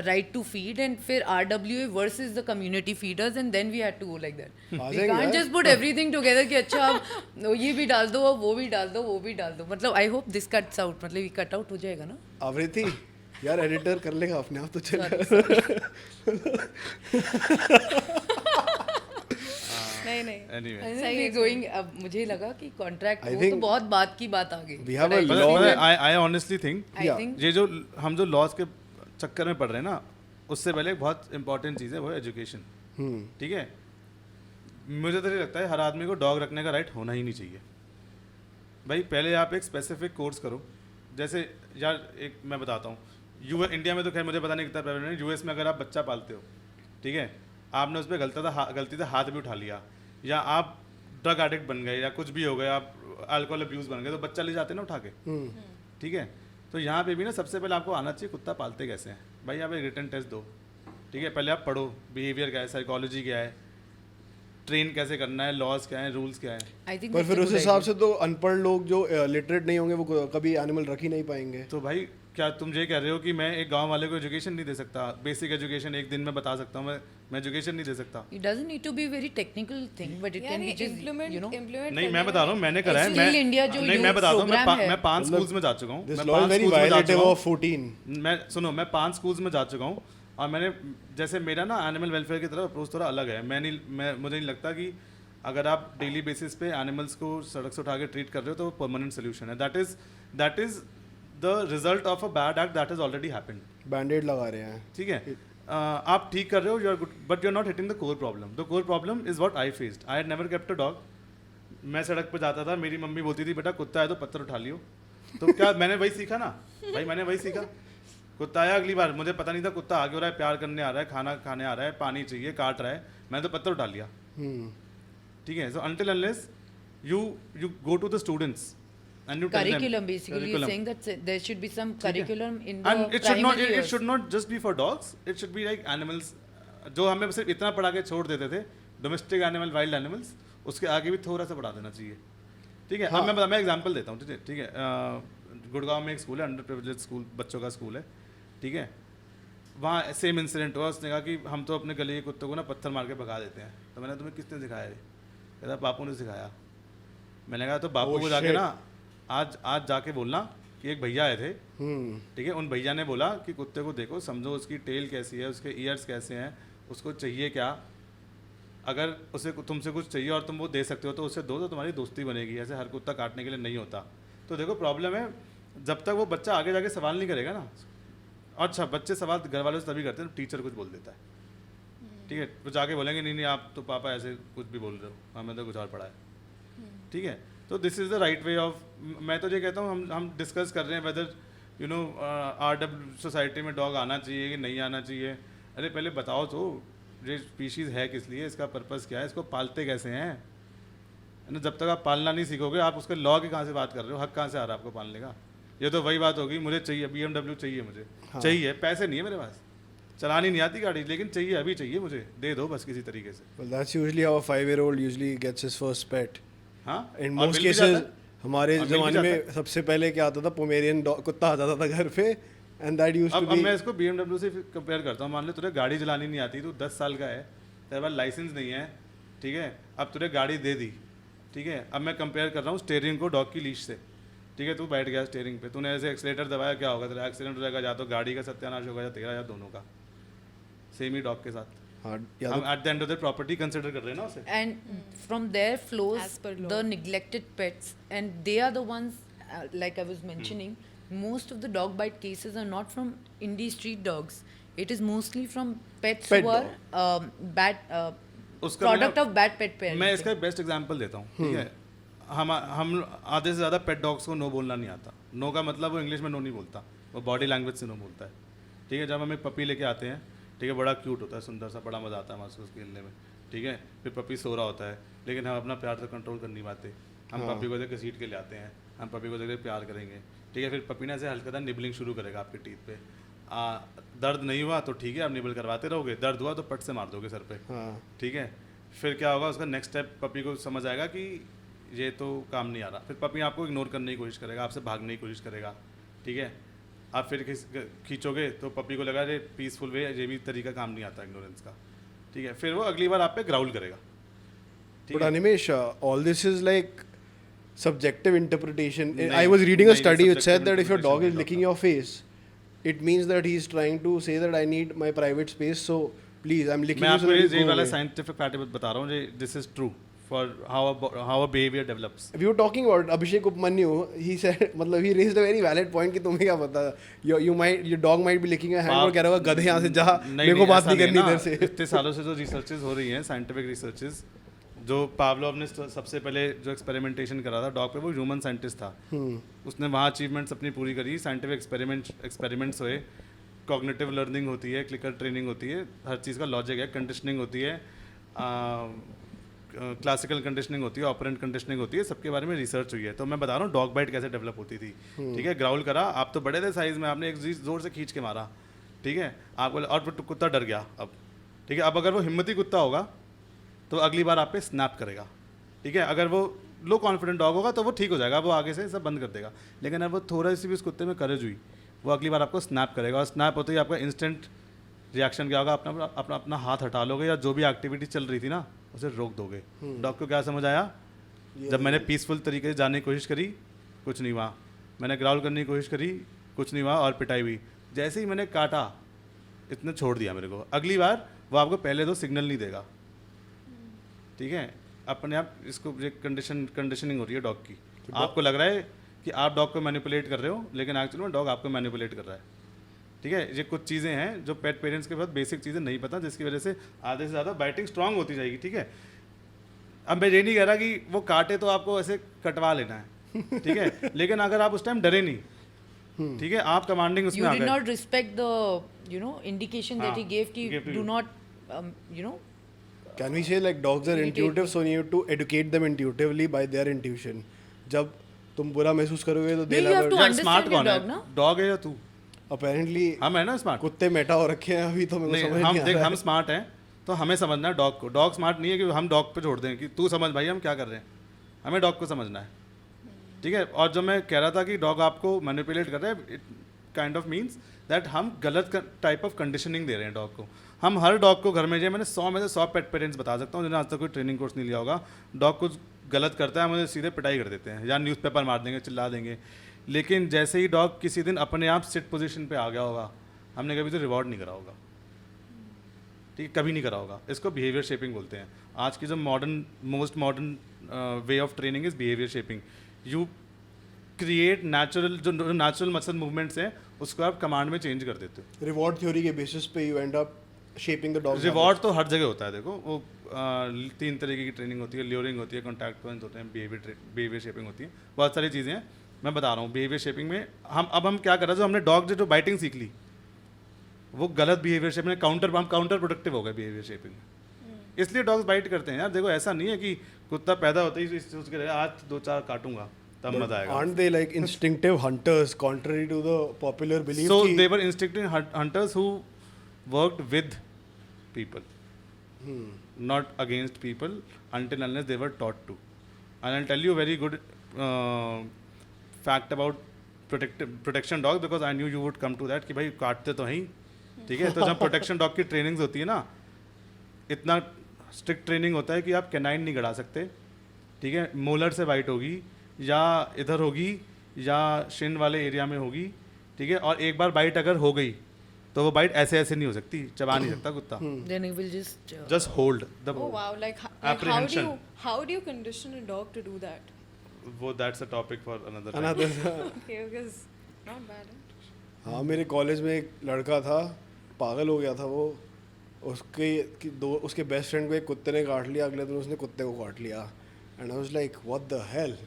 right to feed, and फिर RWA versus the community feeders, and then we had to go like that. Uh We जाएंगे can't यार। just put everything together कि अच्छा अब ये भी डाल दो, वो भी डाल दो, वो भी डाल दो. मतलब I hope this cuts out. मतलब ये cut out हो जाएगा ना? आवृत्ति यार एडिटर कर लेगा अपने आप तो चल. नहीं नहीं. Anyway. I think सही we're है, going. अब मुझे लगा कि contract I वो तो think बहुत बात की बात आ गई. we have But a I But law- think I honestly think I Yeah. think ये जो हम जो लॉज के चक्कर में पड़ रहे हैं ना, उससे पहले एक बहुत इंपॉर्टेंट चीज़ है, वो है एजुकेशन. ठीक है, मुझे तो ये लगता है हर आदमी को डॉग रखने का राइट होना ही नहीं चाहिए. भाई पहले आप एक स्पेसिफिक कोर्स करो. जैसे यार एक मैं बताता हूँ, इंडिया में तो खैर मुझे पता नहीं कितना प्रेवलेंट है. यूएस में अगर आप बच्चा पालते हो, ठीक है, आपने उस पर गलती से हाथ भी उठा लिया, या आप ड्रग एडिक्ट बन गए, या कुछ भी हो गया, आप अल्कोहल अब्यूज़ बन गए, तो बच्चा ले जाते हैं ना उठा के. ठीक है, तो यहाँ पे भी ना सबसे पहले आपको आना चाहिए कुत्ता पालते कैसे हैं. भाई आप एक रिटन टेस्ट दो, ठीक है, पहले आप पढ़ो बिहेवियर क्या है, साइकोलॉजी क्या है, ट्रेन कैसे करना है, लॉज क्या है, रूल्स क्या है. I think पर that's फिर a उस good हिसाब idea. से तो अनपढ़ लोग जो लिटरेट नहीं होंगे वो कभी एनिमल रख ही नहीं पाएंगे. तो भाई क्या तुम ये कह रहे हो कि मैं एक गांव वाले को एजुकेशन नहीं दे सकता? बेसिक एजुकेशन एक दिन में बता सकता हूँ मैं एजुकेशन नहीं दे सकता. It doesn't need to be a very technical thing, but it can be just, you know. नहीं, मैं बता रहा हूँ, मैंने करा है. Still India जो नहीं, मैं youth बताता हूँ, program है। मैं 5 स्कूल्स में जा चुका हूँ. दिस मैं लॉ इज 5 वेरी स्कूल्स में जा वायलेटिव चुका ऑफ 14. मैं 5 स्कूल्स में जा चुका हूँ, और मैंने जैसे मेरा ना एनिमल वेलफेयर की तरफ अप्रोच थोड़ा अलग है. मुझे नहीं लगता कि अगर आप डेली बेसिस पे एनिमल्स को सड़क से उठा के ट्रीट कर रहे हो तो वो परमानेंट सोल्यूशन है. That is the result of a bad act that has already happened. Band Aid लगा रहे हैं. ठीक है, आप ठीक कर रहे हो, you are good, but you are not hitting the core problem. The core problem is what I faced. I had never kept a dog. मैं सड़क पर जाता था, मेरी मम्मी बोलती थी बेटा कुत्ता है तो पत्थर उठा लियो. तो क्या मैंने वही सीखा ना भाई, मैंने वही सीखा. कुत्ता आया अगली बार, मुझे पता नहीं था कुत्ता आगे हो रहा है, प्यार करने आ रहा है, खाना खाने आ रहा है, पानी चाहिए, काट रहा है, मैंने तो पत्थर उठा लिया. ठीक है, सो until unless you go to the students and you tell them Curriculum, basically, you're saying that there should be some curriculum in the and it primary should not just be for dogs, it should be like animals. जो हमें सिर्फ इतना पढ़ा के छोड़ देते थे, domestic animal, wild animals, उसके आगे भी थोड़ा सा पढ़ा देना चाहिए. ठीक है, अब मैं एग्जांपल देता हूँ. ठीक है, गुड़गांव में एक स्कूल है, अंडर प्रिविलेज स्कूल, बच्चों का स्कूल है. ठीक है, वहाँ सेम इंसिडेंट हुआ. उसने कहा कि हम तो अपने गली के कुत्तों को ना पत्थर मार के भगा देते हैं. तो मैंने तुम्हें किसने सिखाया है? कहता बापू ने सिखाया. मैंने कहा तो बापू को जाके ना आज जाके बोलना कि एक भैया आए थे. ठीक है, उन भैया ने बोला कि कुत्ते को देखो, समझो उसकी टेल कैसी है, उसके ईयर्स कैसे हैं, उसको चाहिए क्या, अगर उसे तुमसे कुछ चाहिए और तुम वो दे सकते हो तो उसे दो, तो तुम्हारी दोस्ती बनेगी. ऐसे हर कुत्ता काटने के लिए नहीं होता. तो देखो प्रॉब्लम है, जब तक वो बच्चा आगे जाके सवाल नहीं करेगा ना. अच्छा, बच्चे सवाल घर वालों से तभी करते हैं टीचर कुछ बोल देता है. ठीक है, तो जाके बोलेंगे नहीं आप तो पापा ऐसे कुछ भी बोल रहे हो, हमें तो कुछ और पढ़ा है. ठीक है, तो this is the right way of. मैं तो ये कहता हूँ हम डिस्कस कर रहे हैं whether you know RW society में डॉग आना चाहिए कि नहीं आना चाहिए. अरे पहले बताओ तो ये स्पीशीज़ है किस लिए, इसका पर्पस क्या है, इसको पालते कैसे हैं. ना जब तक आप पालना नहीं सीखोगे, आप उसके लॉ की कहाँ से बात कर रहे हो, हक कहाँ से आ रहा है आपको पालने का. ये तो वही बात होगी, मुझे चाहिए BMW चाहिए, मुझे चाहिए, पैसे नहीं है मेरे पास, चलानी नहीं आती गाड़ी, लेकिन चाहिए, अभी चाहिए, मुझे दे दो बस किसी तरीके से. Well, that's usually how a 5-year-old usually gets his first pet. हाँ इन और मोस्ट मिल भी जाता केसेस है। हमारे और मिल भी ज़माने जाता में सबसे पहले क्या आता था, पोमेरियन कुत्ता आ जाता था घर पे, एंड दैट यूज्ड टू अब मैं बी. इसको BMW से कंपेयर करता हूँ। मान ले तुझे गाड़ी चलानी नहीं आती, तू 10 साल का है, तेरे पास लाइसेंस नहीं है, ठीक है, अब तुझे गाड़ी दे दी, ठीक है, अब मैं कंपेयर कर रहा हूँ स्टेयरिंग को डॉग की लीश से, ठीक है, तू बैठ गया स्टेयरिंग पे, तूने ऐसे एक्सीलेटर दबाया, क्या होगा तेरा? एक्सीडेंट हो जाएगा, या तो गाड़ी का सत्यानाश होगा या तेरा या दोनों का। सेम ही डॉग के साथ हाँ, या हम तो at the end of the property consider कर रहे हैं ना उसे। And from there flows As per law. the neglected pets, and they are the ones, like I was mentioning, most of the dog bite cases are not from indie street dogs. It is mostly from pets Pet who are bad, उसका product मैं- of bad pet parenting. मैं इसका best example देता हूँ, ठीक है, हम आधे से ज़्यादा पेट डॉग्स को नो बोलना नहीं आता। नो का मतलब वो इंग्लिश में नो नहीं बोलता, वो बॉडी लैंग्वेज से नो बोलता है, ठीक है। जब हम एक पपी लेके आते हैं, ठीक है, बड़ा क्यूट होता है, सुंदर सा, बड़ा मज़ा आता है हमारे उसको खेलने में, ठीक है, फिर पपी सो रहा होता है, लेकिन हम अपना प्यार से कंट्रोल कर नहीं पाते। हम पपी को देख घसीट के ले आते हैं, हम पपी को देख प्यार करेंगे, ठीक है, फिर पपी ने ऐसे हल्का सा निबलिंग शुरू करेगा आपके टीथ पे। दर्द नहीं हुआ तो ठीक है, आप निबल करवाते रहोगे, दर्द हुआ तो पट से मार दोगे सर पे, हाँ, ठीक है। फिर क्या होगा, उसका नेक्स्ट स्टेप पपी को समझ आएगा कि ये तो काम नहीं आ रहा, फिर पपी आपको इग्नोर करने की कोशिश करेगा, आपसे भागने की कोशिश करेगा, ठीक है। आप फिर खींचोगे तो पपी को लगा ये पीसफुल वे, ये भी तरीका काम नहीं आता इग्नोरेंस का, ठीक है। फिर वो अगली बार आप पे ग्राउल करेगा, ठीक but है। Animesh, all this is like subjective interpretation. I नहीं, was reading a नहीं, study which said subjective that if your dog is interpretation licking नहीं your face, it means that he's trying to say that I need my private space, so please, I'm licking मैं you so आपको that you ये go वाला away. Scientific fact बता रहा हूँ, this is true for how a behaviour develops. We were talking about Abhishek Upmanyu. He said, मतलब he raised a very valid point कि तुम्हें क्या पता, your dog might be licking your hand और कह रहा होगा गधे यहाँ से जा, मेरे को बात नहीं करनी तेरे से. इतने सालों से जो रिसर्चेज हो रही हैं, साइंटिफिक रिसर्चेस, जो पावलोव ने सबसे पहले जो एक्सपेरिमेंटेशन करा था डॉग पे, वो ह्यूमन साइंटिस्ट था, उसने वहाँ अचीवमेंट्स अपनी पूरी करी, साइंटिफिक एक्सपेरिमेंट्स हुए, कॉग्निटिव लर्निंग होती है, क्लिकर ट्रेनिंग होती है, हर चीज़ का लॉजिक है, कंडीशनिंग होती है, क्लासिकल कंडीशनिंग होती है, ऑपरेंट कंडीशनिंग होती है, सबके बारे में रिसर्च हुई है। तो मैं बता रहा हूँ डॉग बाइट कैसे डेवलप होती थी, ठीक है। ग्राउल करा, आप तो बड़े थे साइज़ में, आपने एक जोर से खींच के मारा, ठीक है, आपको और फिर कुत्ता डर गया, अब ठीक है, अब अगर वो हिम्मती कुत्ता होगा तो अगली बार आप पे स्नैप करेगा, ठीक है। अगर वो लो कॉन्फिडेंट डॉग होगा तो वो ठीक हो जाएगा, वो आगे से सब बंद कर देगा, लेकिन अगर वो थोड़ा सी भी उस कुत्ते में करेज हुई, वो अगली बार आपको स्नैप करेगा, और स्नैप होते ही आपका इंस्टेंट रिएक्शन क्या होगा, अपना हाथ हटा लोगे, या जो भी एक्टिविटी चल रही थी ना उसे रोक दोगे। डॉग को क्या समझ आया, जब मैंने पीसफुल तरीके से जाने की कोशिश करी, कुछ नहीं हुआ, मैंने ग्राउल करने की कोशिश करी, कुछ नहीं हुआ, और पिटाई हुई, जैसे ही मैंने काटा इतने छोड़ दिया मेरे को, अगली बार वो आपको पहले तो सिग्नल नहीं देगा, ठीक है। अपने आप इसको ये कंडीशनिंग हो रही है डॉग की, आपको लग रहा है कि आप डॉग को मैनिपुलेट कर रहे हो, लेकिन एक्चुअली में डॉग आपको मैनिपुलेट कर रहा है, ठीक है। ये कुछ चीज़ें हैं जो पेट पेरेंट्स के पास बेसिक चीज़ें नहीं पता, जिसकी वजह से आधे से ज़्यादा बाइटिंग स्ट्रांग होती जाएगी, ठीक है। अब मैं ये नहीं कह रहा कि वो काटे तो आपको ऐसे कटवा लेना है, ठीक है, लेकिन अगर आप उस टाइम डरे नहीं, ठीक है, आप कमांडिंग उसमें You आ did गए, not respect the, indication that हाँ, he gave to you. gave to Do you. not, Can we say like dogs are Irritate intuitive, them. so you need to educate them intuitively by their intuition. जब तुम बुरा महसूस करोगे तो No, they'll you have have to a- understand smart your कौन dog, है, ना? Dog है या तू? apparently हम है ना स्मार्ट, कुत्ते मेटा हो रखे हैं अभी, तो मेरे को नहीं समझ हम नहीं आ देख, रहा हम है. स्मार्ट हैं तो हमें समझना है डॉग को। डॉग स्मार्ट नहीं है कि हम डॉग पे छोड़ दें कि तू समझ भाई हम क्या कर रहे हैं, हमें डॉग को समझना है, ठीक है। और जो मैं कह रहा था कि डॉग आपको मैनिपुलेट कर रहा है, it kind of means that हम गलत टाइप ऑफ कंडीशनिंग दे रहे हैं डॉग को। हम हर डॉग को घर में जाए, मैंने 100 में से 100 पेट पेरेंट्स बता सकता हूँ जिन्होंने आज तक कोई ट्रेनिंग कोर्स नहीं लिया होगा, डॉग कुछ गलत करता है मुझे सीधे पिटाई कर देते हैं या न्यूज़पेपर मार देंगे, चिल्ला देंगे। लेकिन जैसे ही डॉग किसी दिन अपने आप सिट पोजीशन पे आ गया होगा, हमने कभी तो रिवॉर्ड नहीं करा होगा, ठीक है, कभी नहीं करा होगा। इसको बिहेवियर शेपिंग बोलते हैं। आज की जो most modern way of training is behaviour shaping. You create natural, जो नेचुरल मसल मूवमेंट्स हैं उसको आप कमांड में चेंज कर देते हो। रिवॉर्ड थ्योरी के बेसिस पे you and up shaping the dog. Reward तो हर जगह होता है, देखो वो 3 तरीके की ट्रेनिंग होती है, ल्योरिंग होती है, कॉन्टैक्ट पॉइंट्स होते हैं, बिहेवियर शेपिंग होती है, बहुत सारी चीज़ें हैं। मैं बता रहा हूँ बिहेवियर शेपिंग में हम क्या कर रहे हैं, जो हमने डॉग जो बाइटिंग सीख ली वो गलत बिहेवियर शेपिंग में काउंटर प्रोडक्टिव हो गया बिहेवियर शेपिंग में, इसलिए डॉग्स बाइट करते हैं यार। देखो ऐसा नहीं है कि कुत्ता पैदा होते ही सोच के आज 2-4 काटूंगा तब मजा आएगा। Aren't they like instinctive hunters, contrary to the popular belief? So कि- they were instinctive hunters who worked with people, not against people until unless they were taught to. And I'll tell you a very good fact about protection dog, because I knew you would come to that कि भाई काटते तो हैं, ठीक है. तो जब protection dog की ट्रेनिंग्स होती है ना, इतना स्ट्रिक्ट ट्रेनिंग होता है कि आप कैनाइन नहीं गड़ा सकते, ठीक है. मोलर से बाइट होगी या इधर होगी या शिन वाले एरिया में होगी, ठीक है. और एक बार बाइट अगर हो गई तो वो बाइट ऐसे ऐसे नहीं हो सकती, चबा नहीं सकता कुत्ता. Then he will just. Just hold the Oh wow! Like apprehension. how do you condition a dog to do that? वो that's a topic for another. Okay, because not bad. हाँ, मेरे कॉलेज में एक लड़का था, पागल हो गया था वो. उसके बेस्ट फ्रेंड को एक कुत्ते ने काट लिया, अगले दिन उसने कुत्ते को काट लिया. And I was like what the hell.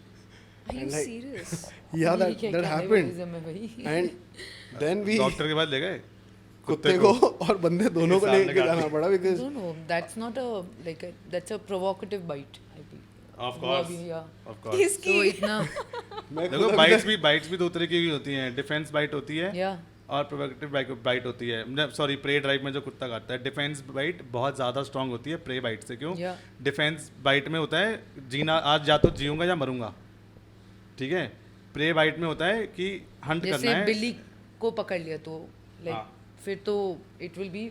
Are you serious? Yeah, ये that क्या happened. cannibalism है भाई? And then we डॉक्टर के पास ले गए कुत्ते को और बंदे दोनों को सामने लेके काट जाना पड़ा because No, that's not that's a provocative bite, I believe. Of course Yeah. Of course. So Iski. इतना, मैं देखो खुद बाइट्स भी दो तरह की होती हैं. डिफेंस बाइट होती है yeah. और प्रोवोकेटिव बाइट होती है. सॉरी, प्रे ड्राइव में जो कुत्ता काटता है, डिफेंस बाइट बहुत ज़्यादा स्ट्रांग होती है प्रे बाइट से. क्यों? Yeah. डिफेंस बाइट में होता है जीना, आज या तो जीऊंगा या मरूंगा, ठीक है. प्रे बाइट में होता है कि हंट जैसे करना है. बिल्ली को पकड़ लिया तो हाँ. फिर तो इट विल बी,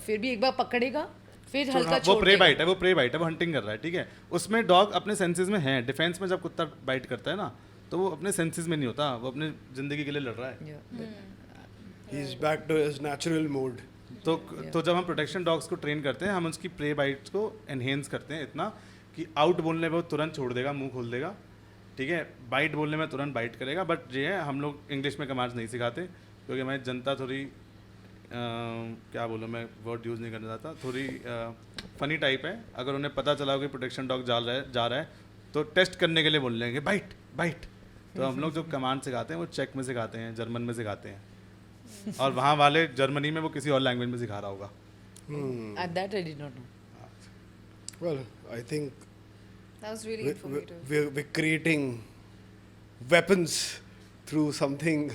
फिर भी एक बार पकड़ेगा, फिर हल्का वो छोड़ प्रे देगा. बाइट है, वो प्रे बाइट है, वो हंटिंग कर रहा है, ठीक है. उसमें डॉग अपने सेंसेस में है. डिफेंस में जब कुत्ता बाइट करता है ना, तो वो अपने सेंसेस में नहीं होता, वो अपने जिंदगी के लिए लड़ रहा है. Yeah. he is back to his natural mode. तो जब हम प्रोटेक्शन डॉग्स को ट्रेन करते हैं, हम उसकी प्रे बाइट्स को एनहेंस करते हैं इतना कि आउट बोलने पे वो तुरंत छोड़ देगा, मुंह खोल देगा, ठीक है. बाइट बोलने में तुरंत बाइट करेगा. बट ये है, हम लोग इंग्लिश में कमांड्स नहीं सिखाते, क्योंकि हमारी जनता थोड़ी क्या बोलूँ, मैं वर्ड यूज़ नहीं करना चाहता, थोड़ी फनी टाइप है. अगर उन्हें पता चला कि प्रोटेक्शन डॉग जा रहा है तो टेस्ट करने के लिए बोल लेंगे बाइट बाइट. तो हम लोग जो कमांड सिखाते हैं वो चेक में सिखाते हैं, जर्मन में सिखाते हैं, और वहाँ वाले जर्मनी में वो किसी और लैंग्वेज में सिखा रहा होगा. And that I did not know. Well, I think That was really informative. we're creating weapons through something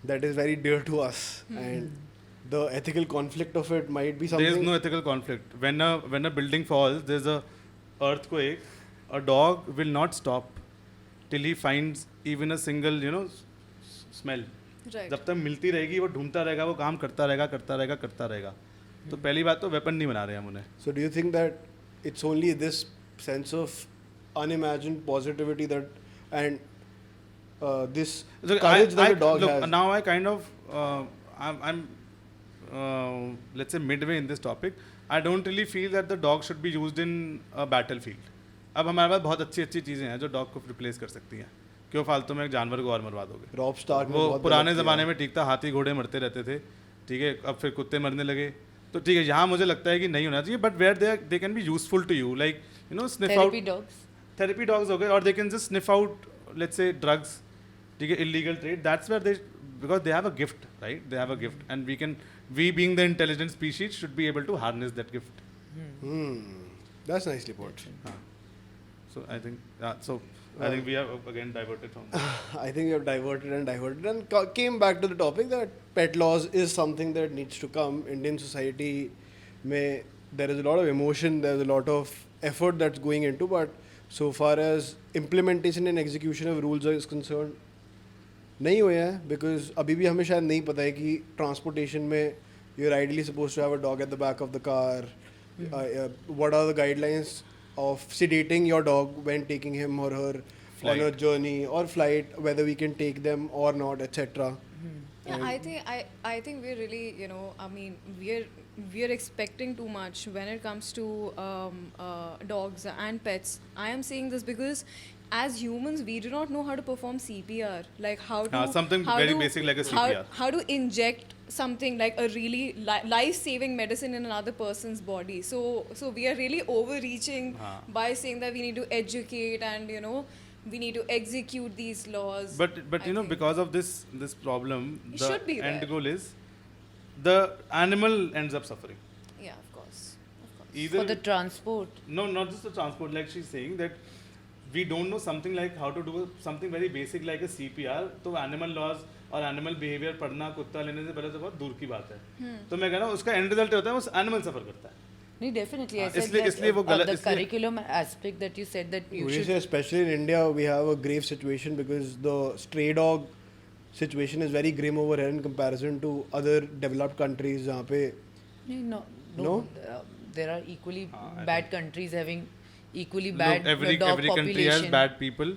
that is very dear to us, and the ethical conflict of it might be something. There is no ethical conflict. When a building falls, there's a earthquake. A dog will not stop till he finds even a single, smell. Right. जब तक मिलती रहेगी वो ढूंढता रहेगा, वो काम करता रहेगा. तो पहली बात तो वेपन नहीं बना रहे हम उन्हें. So do you think that it's only this sense of unimagined positivity that and this courage that a dog has? Now I kind of I'm let's say midway in this topic. I don't really feel that the dog should be used in a battlefield. अब हमारे पास बहुत अच्छी चीज़ें हैं जो dog को replace कर सकती हैं. क्यों फालतू में एक जानवर को और मरवा दोगे? Rob Stark ने वो बहुत पुराने गलत ज़माने किया. में ठीक था, हाथी घोड़े मरते रहते थे, ठीक है. अब फिर कुत्ते मरने लगे, तो ठीक है. यहाँ मुझे लगता है कि नहीं होना चाहिए. But where they can be useful to you, like sniff out. Therapy dogs हो गए, और they can just sniff out, let's say drugs, ठीक है, illegal trade. That's where they, because they have a gift, right? They have a gift, and we being the intelligent species should be able to harness that gift. That's nicely put. So I think we have again diverted from I think we have diverted and came back to the topic that pet laws is something that needs to come. Indian society may, there is a lot of emotion, there is a lot of effort that's going into, but so far as implementation and execution of rules is concerned, नहीं हुए हैं. Because अभी भी हमें शायद नहीं पता है कि ट्रांसपोर्टेशन में you are ideally suppose to have a dog at the back of the car. What are the guidelines of sedating your dog when taking him or her on a journey or flight, whether we can take them or not, etc. Yeah, I think we're really, I mean, we're expecting too much when it comes to dogs and pets. I am saying this because as humans, we do not know how to perform CPR, like how to something very basic like a CPR. How to inject something like a really life-saving medicine in another person's body. So we are really overreaching by saying that we need to educate and we need to execute these laws. But because of this problem, It the should be end there. goal is the animal ends up suffering. Yeah, of course. Either For the transport. no, not just the transport. Like she's saying that we don't know something like how to do something very basic like a CPR. तो animal laws और animal behavior पढ़ना कुत्ता लेने से पहले तो बहुत दूर की बात है. तो मैं कह रहा हूँ उसका end result होता है उस animal सफ़र करता है. No, definitely. I said इसलिए वो that गलत- the इसलिए- curriculum aspect that you said that you Would you should. say especially in India we have a grave situation because the stray dog situation is very grim over here in comparison to other developed countries जहाँ पे No, No? there are equally I bad countries having equally Look, bad every dog country population. has bad people,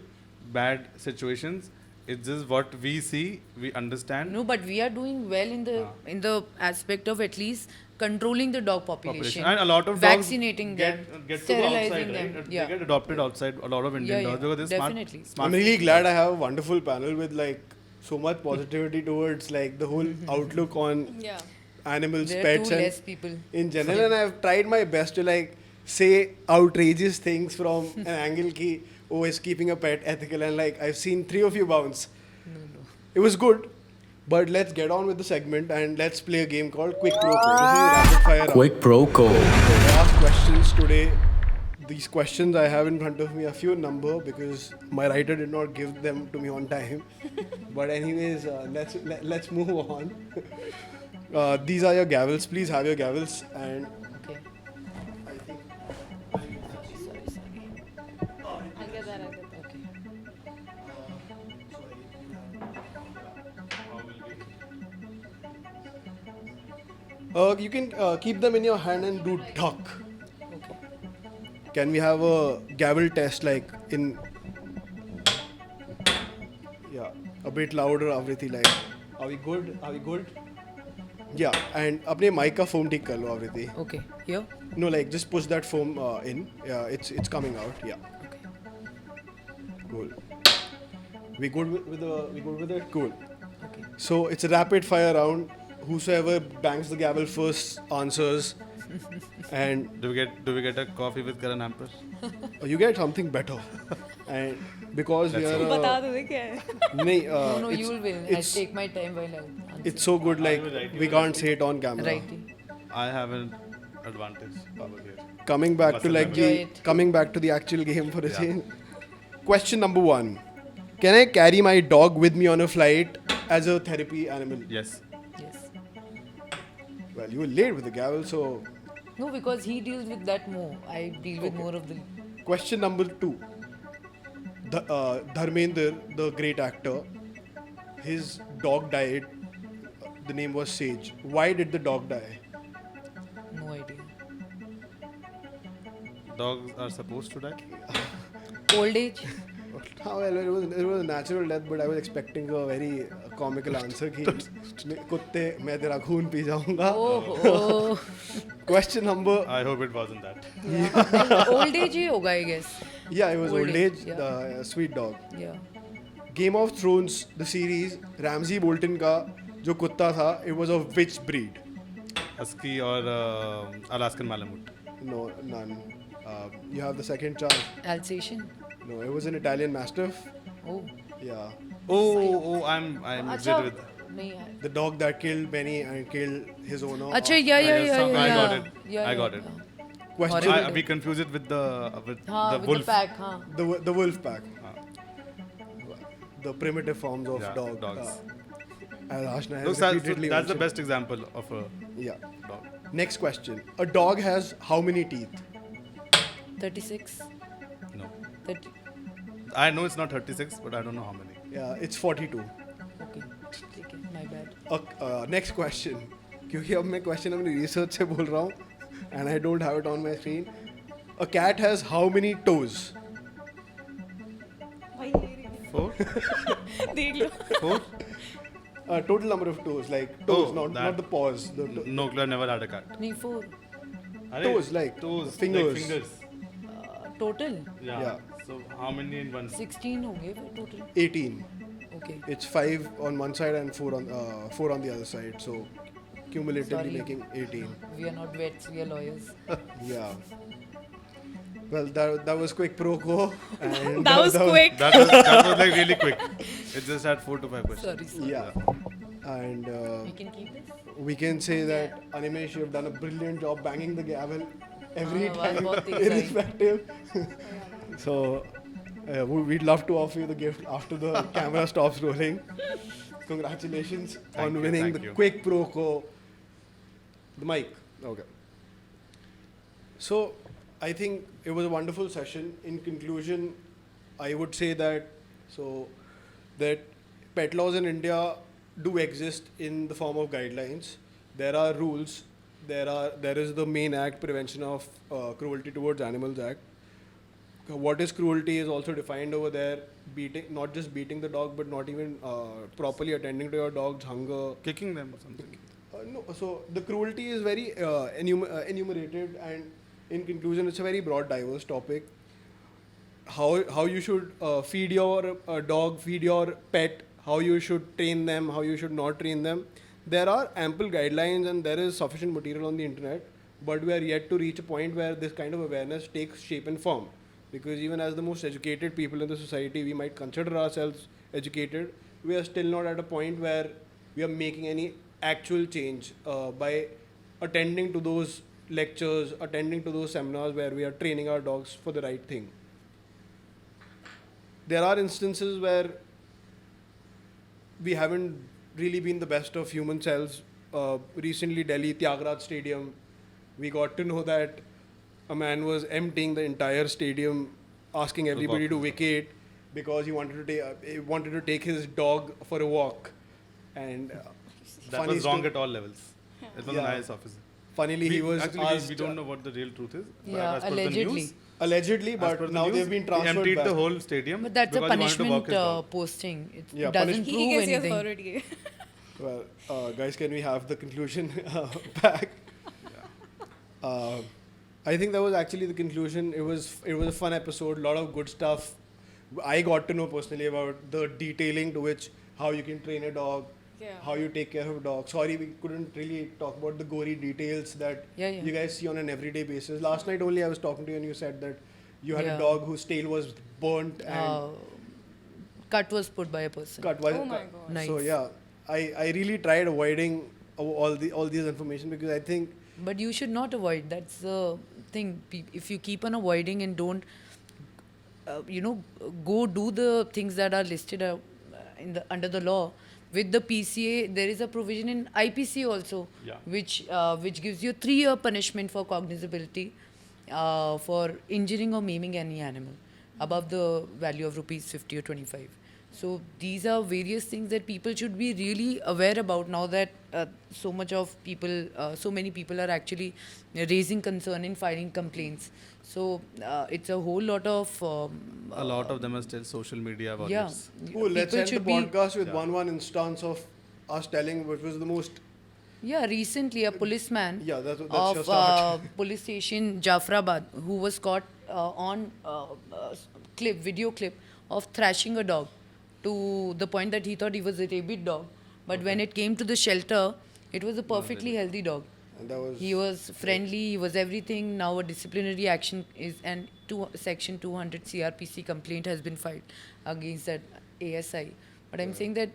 bad situations. It's just what we see, we understand. No, but we are doing well in the aspect of at least controlling the dog population, And a lot of vaccinating dogs them, get to go sterilizing outside, them. right? Yeah. They get adopted outside. A lot of Indian Yeah, dogs yeah, because they're definitely. smart. I'm really glad I have a wonderful panel with like so much positivity towards like the whole outlook on Yeah. animals, There are pets, too and less people. in general. And I've tried my best to like say outrageous things from an angle ki oh, is keeping a pet ethical, and like I've seen 3 of you bounce. It was good, but let's get on with the segment and let's play a game called Quick Pro Quo. This is a rapid fire round. Quick Pro Quo. I asked questions today. These questions I have in front of me, a few number because my writer did not give them to me on time. But anyways, let's move on. These are your gavels. Please have your gavels. And Okay. I think I'll get that. Okay. you can keep them in your hand and do duck. Okay. Can we have a gavel test like in? Yeah, a bit louder, Avriti. Like, are we good? Are we good? Yeah, and अपने mic का foam ठीक कर लो Avriti. Okay. Here. No, like just push that foam in. Yeah, it's coming out. Yeah. Okay. Cool. We good with it? Cool. Okay. So it's a rapid fire round. Whosoever bangs the gavel first answers, and Do we get a coffee with Karan Hamper? you get something better. And because we are बता दो दे क्या है. नहीं, No, it's- you will win. I'll it's take my time while I answer. it's so good like we can't say it on camera. Righty. I have an advantage over here. Coming back to like Enjoy it. coming back to the actual game for a Yeah. change. Question number 1: can I carry my dog with me on a flight as a therapy animal? Yes. Yes. Well, you were late with the gavel, so No, because he deals with that more. I deal with more of the. question number 2. Dharmender, the great actor, his dog died. The name was Sage. Why did the dog die? No idea. Dogs are supposed to die. Old age. Oh, well, it was a natural death, but I was expecting a very comical answer. कि कुत्ते मैं तेरा खून P जाऊंगा. Oh. Question number. I hope it wasn't that. Old age ही होगा, I guess. Yeah, it was Old old age, age. yeah. Sweet dog. Yeah. Game of Thrones, the series. Ramsay Bolton का जो कुत्ता था, it was of which breed? Husky or Alaskan Malamute. No, none. You have the second chance. Alsatian. No, it was an Italian Mastiff. Oh. Yeah. Oh, I'm अच्छा. with. नहीं यार. The dog that killed Benny and killed his owner. अच्छा, yeah. I got it. Yeah, I got yeah, it. yeah. Question. We confuse it with the हाँ, the with wolf. the pack, हाँ. The wolf pack. The primitive forms of Yeah, dog. dogs. As Ashna has Look, that's repeatedly the mentioned. best example of a Yeah. dog. Next question. A dog has how many teeth? 36. No. 30. I know it's not 36, but I don't know how many. Yeah, it's 42. Okay. ठीक है. My bad. Next question. क्योंकि अब मैं question अपनी research से बोल रहा हूँ and I don't have it on my screen. A cat has how many toes? भाई ये रही. 4? देख लो. 4? Total number of toes, like toes, Oh, not that- the paws. The No clue. I never had a cat. नहीं 4. Toes, like toes, fingers. Like fingers. Total. Yeah. So how many in one? 16 होंगे फिर total. 18. Okay. It's 5 on one side and 4 on the other side. So cumulatively Sorry. making 18. We are not vets. We are lawyers. Yeah. Well, that was quick pro quo. And That was quick. That was like really quick. It just had 4 to 5 questions. Sorry. Yeah. And We can keep this. we can say that Animesh, you have done a brilliant job banging the gavel every हाँ, time, बहुत तेज आई. irrespective. So we'd love to offer you the gift after the camera stops rolling. Congratulations on you, winning thank the you. quick pro quo. The mic. Okay. So, I think it was a wonderful session. In conclusion, I would say that that pet laws in India do exist in the form of guidelines. There are rules. There is the main act, Prevention of Cruelty Towards Animals Act. What is cruelty is also defined over there. Not just beating the dog, but not even properly attending to your dog's hunger. Kicking them or something. No, so the cruelty is very enumerated, and in conclusion, it's a very broad, diverse topic. How you should feed your dog, feed your pet, how you should train them, how you should not train them. There are ample guidelines and there is sufficient material on the internet, but we are yet to reach a point where this kind of awareness takes shape and form. Because even as the most educated people in the society, we might consider ourselves educated, we are still not at a point where we are making any actual change by attending to those lectures, attending to those seminars where we are training our dogs for the right thing. There are instances where we haven't really been the best of human selves. Recently, Delhi, Tyagraj Stadium, we got to know that a man was emptying the entire stadium, asking everybody to vacate because he wanted to take his dog for a walk. And That was wrong at all levels. It was Yeah. an IS officer. Funnily, he was asked, we don't know what the real truth is. but Yeah, as per the allegedly. news, allegedly, as per but the now news, they've been he transferred emptied back. the whole stadium. But that's a because he wanted to walk punishment his dog. posting. It Yeah, doesn't punish- He prove gets the anything. authority. Well, guys, can we have the conclusion back? I think that was actually the conclusion. It was a fun episode, a lot of good stuff. I got to know personally about the detailing to which how you can train a dog, Yeah. how you take care of a dog. Sorry, we couldn't really talk about the gory details that Yeah, yeah. you guys see on an everyday basis. Last night only I was talking to you and you said that you had a Yeah. dog whose tail was burnt and Cut was put by a person. cut. Oh my God. Nice. So yeah, I really tried avoiding all these information because I think But you should not avoid. That's the thing. If you keep on avoiding and don't, go do the things that are listed under the law. With the PCA, there is a provision in IPC also, Yeah. which gives you 3-year punishment for cognizability for injuring or maiming any animal above the value of rupees 50 or 25. So these are various things that people should be really aware about now that so many people are actually raising concern and filing complaints. So it's a whole lot of A lot of them are still social media yeah. warriors. cool. Let's People end the should be- podcast with Yeah. one instance of us telling which was the most. Yeah, recently a policeman Yeah, that's your of start. police station Jafrabad who was caught on video clip of thrashing a dog to the point that he thought he was a rabid dog. But when it came to the shelter, it was a perfectly healthy dog. And that was He was friendly, he was everything. Now a disciplinary action section 200 CRPC complaint has been filed against that ASI. But I'm saying that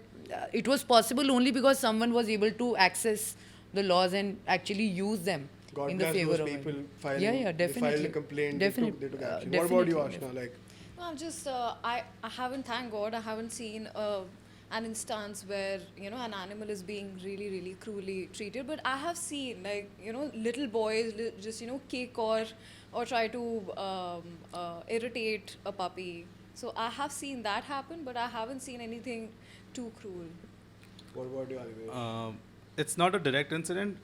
it was possible only because someone was able to access the laws and actually use them God in the bless favor those of people it. filing. Yeah, They filed definitely. a complaint. Definitely. They took action. What about you, Definitely. Ashna? Like, No, I'm just, I haven't, thank God, I haven't seen an instance where, an animal is being really, really cruelly treated. But I have seen, little boys just, kick or try to irritate a puppy. So I have seen that happen, but I haven't seen anything too cruel. what about you, Alivesh? It's not a direct incident.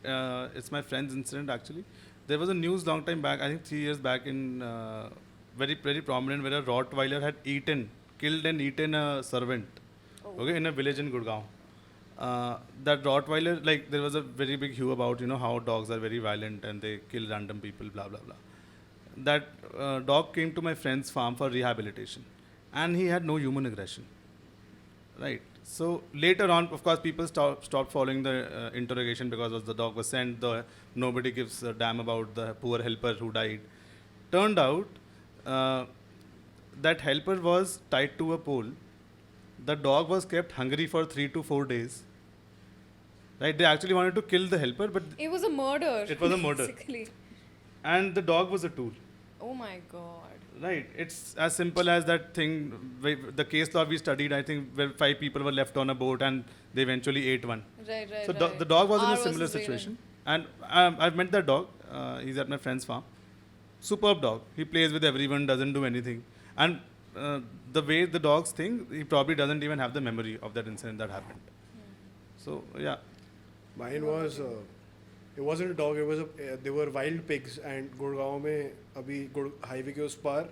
It's my friend's incident actually. There was a news long time back, I think 3 years back, in very very prominent, where a Rottweiler had killed and eaten a servant. Okay, in a village in Gurgaon. That Rottweiler, like there was a very big hue about how dogs are very violent and they kill random people, blah blah blah. That dog came to my friend's farm for rehabilitation, and he had no human aggression. Right. So later on, of course, people stopped following the interrogation because the dog was sent. Nobody gives a damn about the poor helper who died. Turned out that helper was tied to a pole. The dog was kept hungry for 3 to 4 days. Right? They actually wanted to kill the helper, but It was a murder. It was a murder. Basically. and the dog was a tool. Oh my God. Right. It's as simple as that thing. The case law we studied, I think, where 5 people were left on a boat and they eventually ate one. Right. So right. the dog was in R a similar versus Raven. situation. And I've met that dog. He's at my friend's farm. superb dog. He plays with everyone, doesn't do anything. And the way the dogs think, he probably doesn't even have the memory of that incident that happened. So, yeah. Mine was, it wasn't a dog, it was they were wild pigs, and Gurgaon में अभी highway के उस पार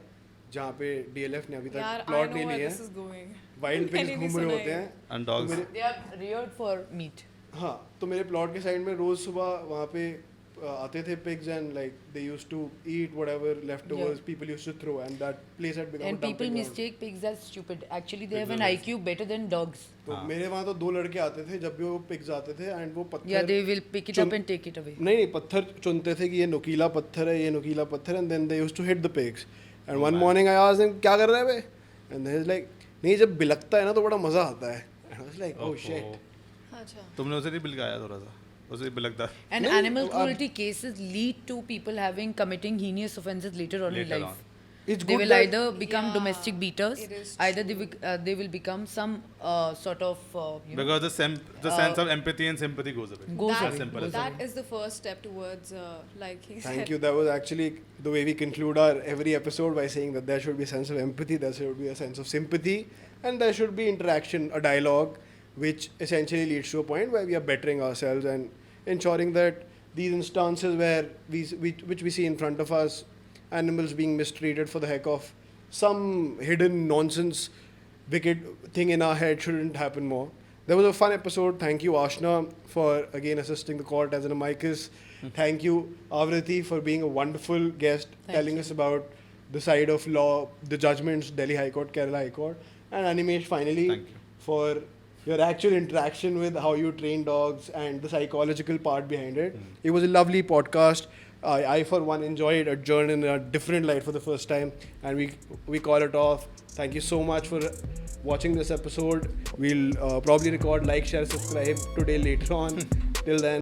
जहाँ पे DLF ने अभी Yeah, तक I plot know नहीं where लिया this है, is going. wild pigs मैंने भी घूम रहे सुना होते है. हैं. And dogs. तो मेरे, They are reared for meat. हाँ, तो मेरे प्लॉट के साइड में रोज सुबह वहाँ पे आते थे pigs, and like they used to eat whatever leftovers people used to throw, and that place had become And a people dumping ground. mistake pigs as stupid. Actually, they have an IQ better than dogs. तो मेरे वहाँ तो 2 लड़के आते थे जब भी वो pigs आते थे, and वो पत्थर Yeah, they will pick it up and take it away. नहीं पत्थर चुनते थे कि ये नुकीला पत्थर है, ये नुकीला पत्थर है, and then they used to hit the pigs. And one morning I asked them क्या कर रहे हैं बे, and they was like नहीं जब बिलकता है ना तो बड़ा मजा आता है. And I was like oh shit. अच्छा. तुमने उसे नहीं बिलकाया थोड़ा सा? उसे बिलकता. And No, animal cruelty cases lead to people committing heinous offences later on in Later life. on. It's They good will that either become Yeah, domestic beaters, it is either they will become some sort of Because the sense of empathy and sympathy goes away. Goes As away. simple as That is the first step towards, like he said. Thank you. That was actually the way we conclude our every episode by saying that there should be a sense of empathy, there should be a sense of sympathy, and there should be interaction, a dialogue, which essentially leads to a point where we are bettering ourselves and ensuring that these instances where which we see in front of us, animals being mistreated for the heck of some hidden nonsense, wicked thing in our head shouldn't happen more. There was a fun episode. Thank you, Ashna, for again assisting the court as an amicus. Thank you, Avrati, for being a wonderful guest, telling us about the side of law, the judgments, Delhi High Court, Kerala High Court, and Animesh, finally, Thank you. for your actual interaction with how you train dogs and the psychological part behind it. It was a lovely podcast. I for one enjoyed Adjourned in a different light for the first time, and we call it off. Thank you so much for watching this episode. We'll probably record, like, share, subscribe today later on. Till then.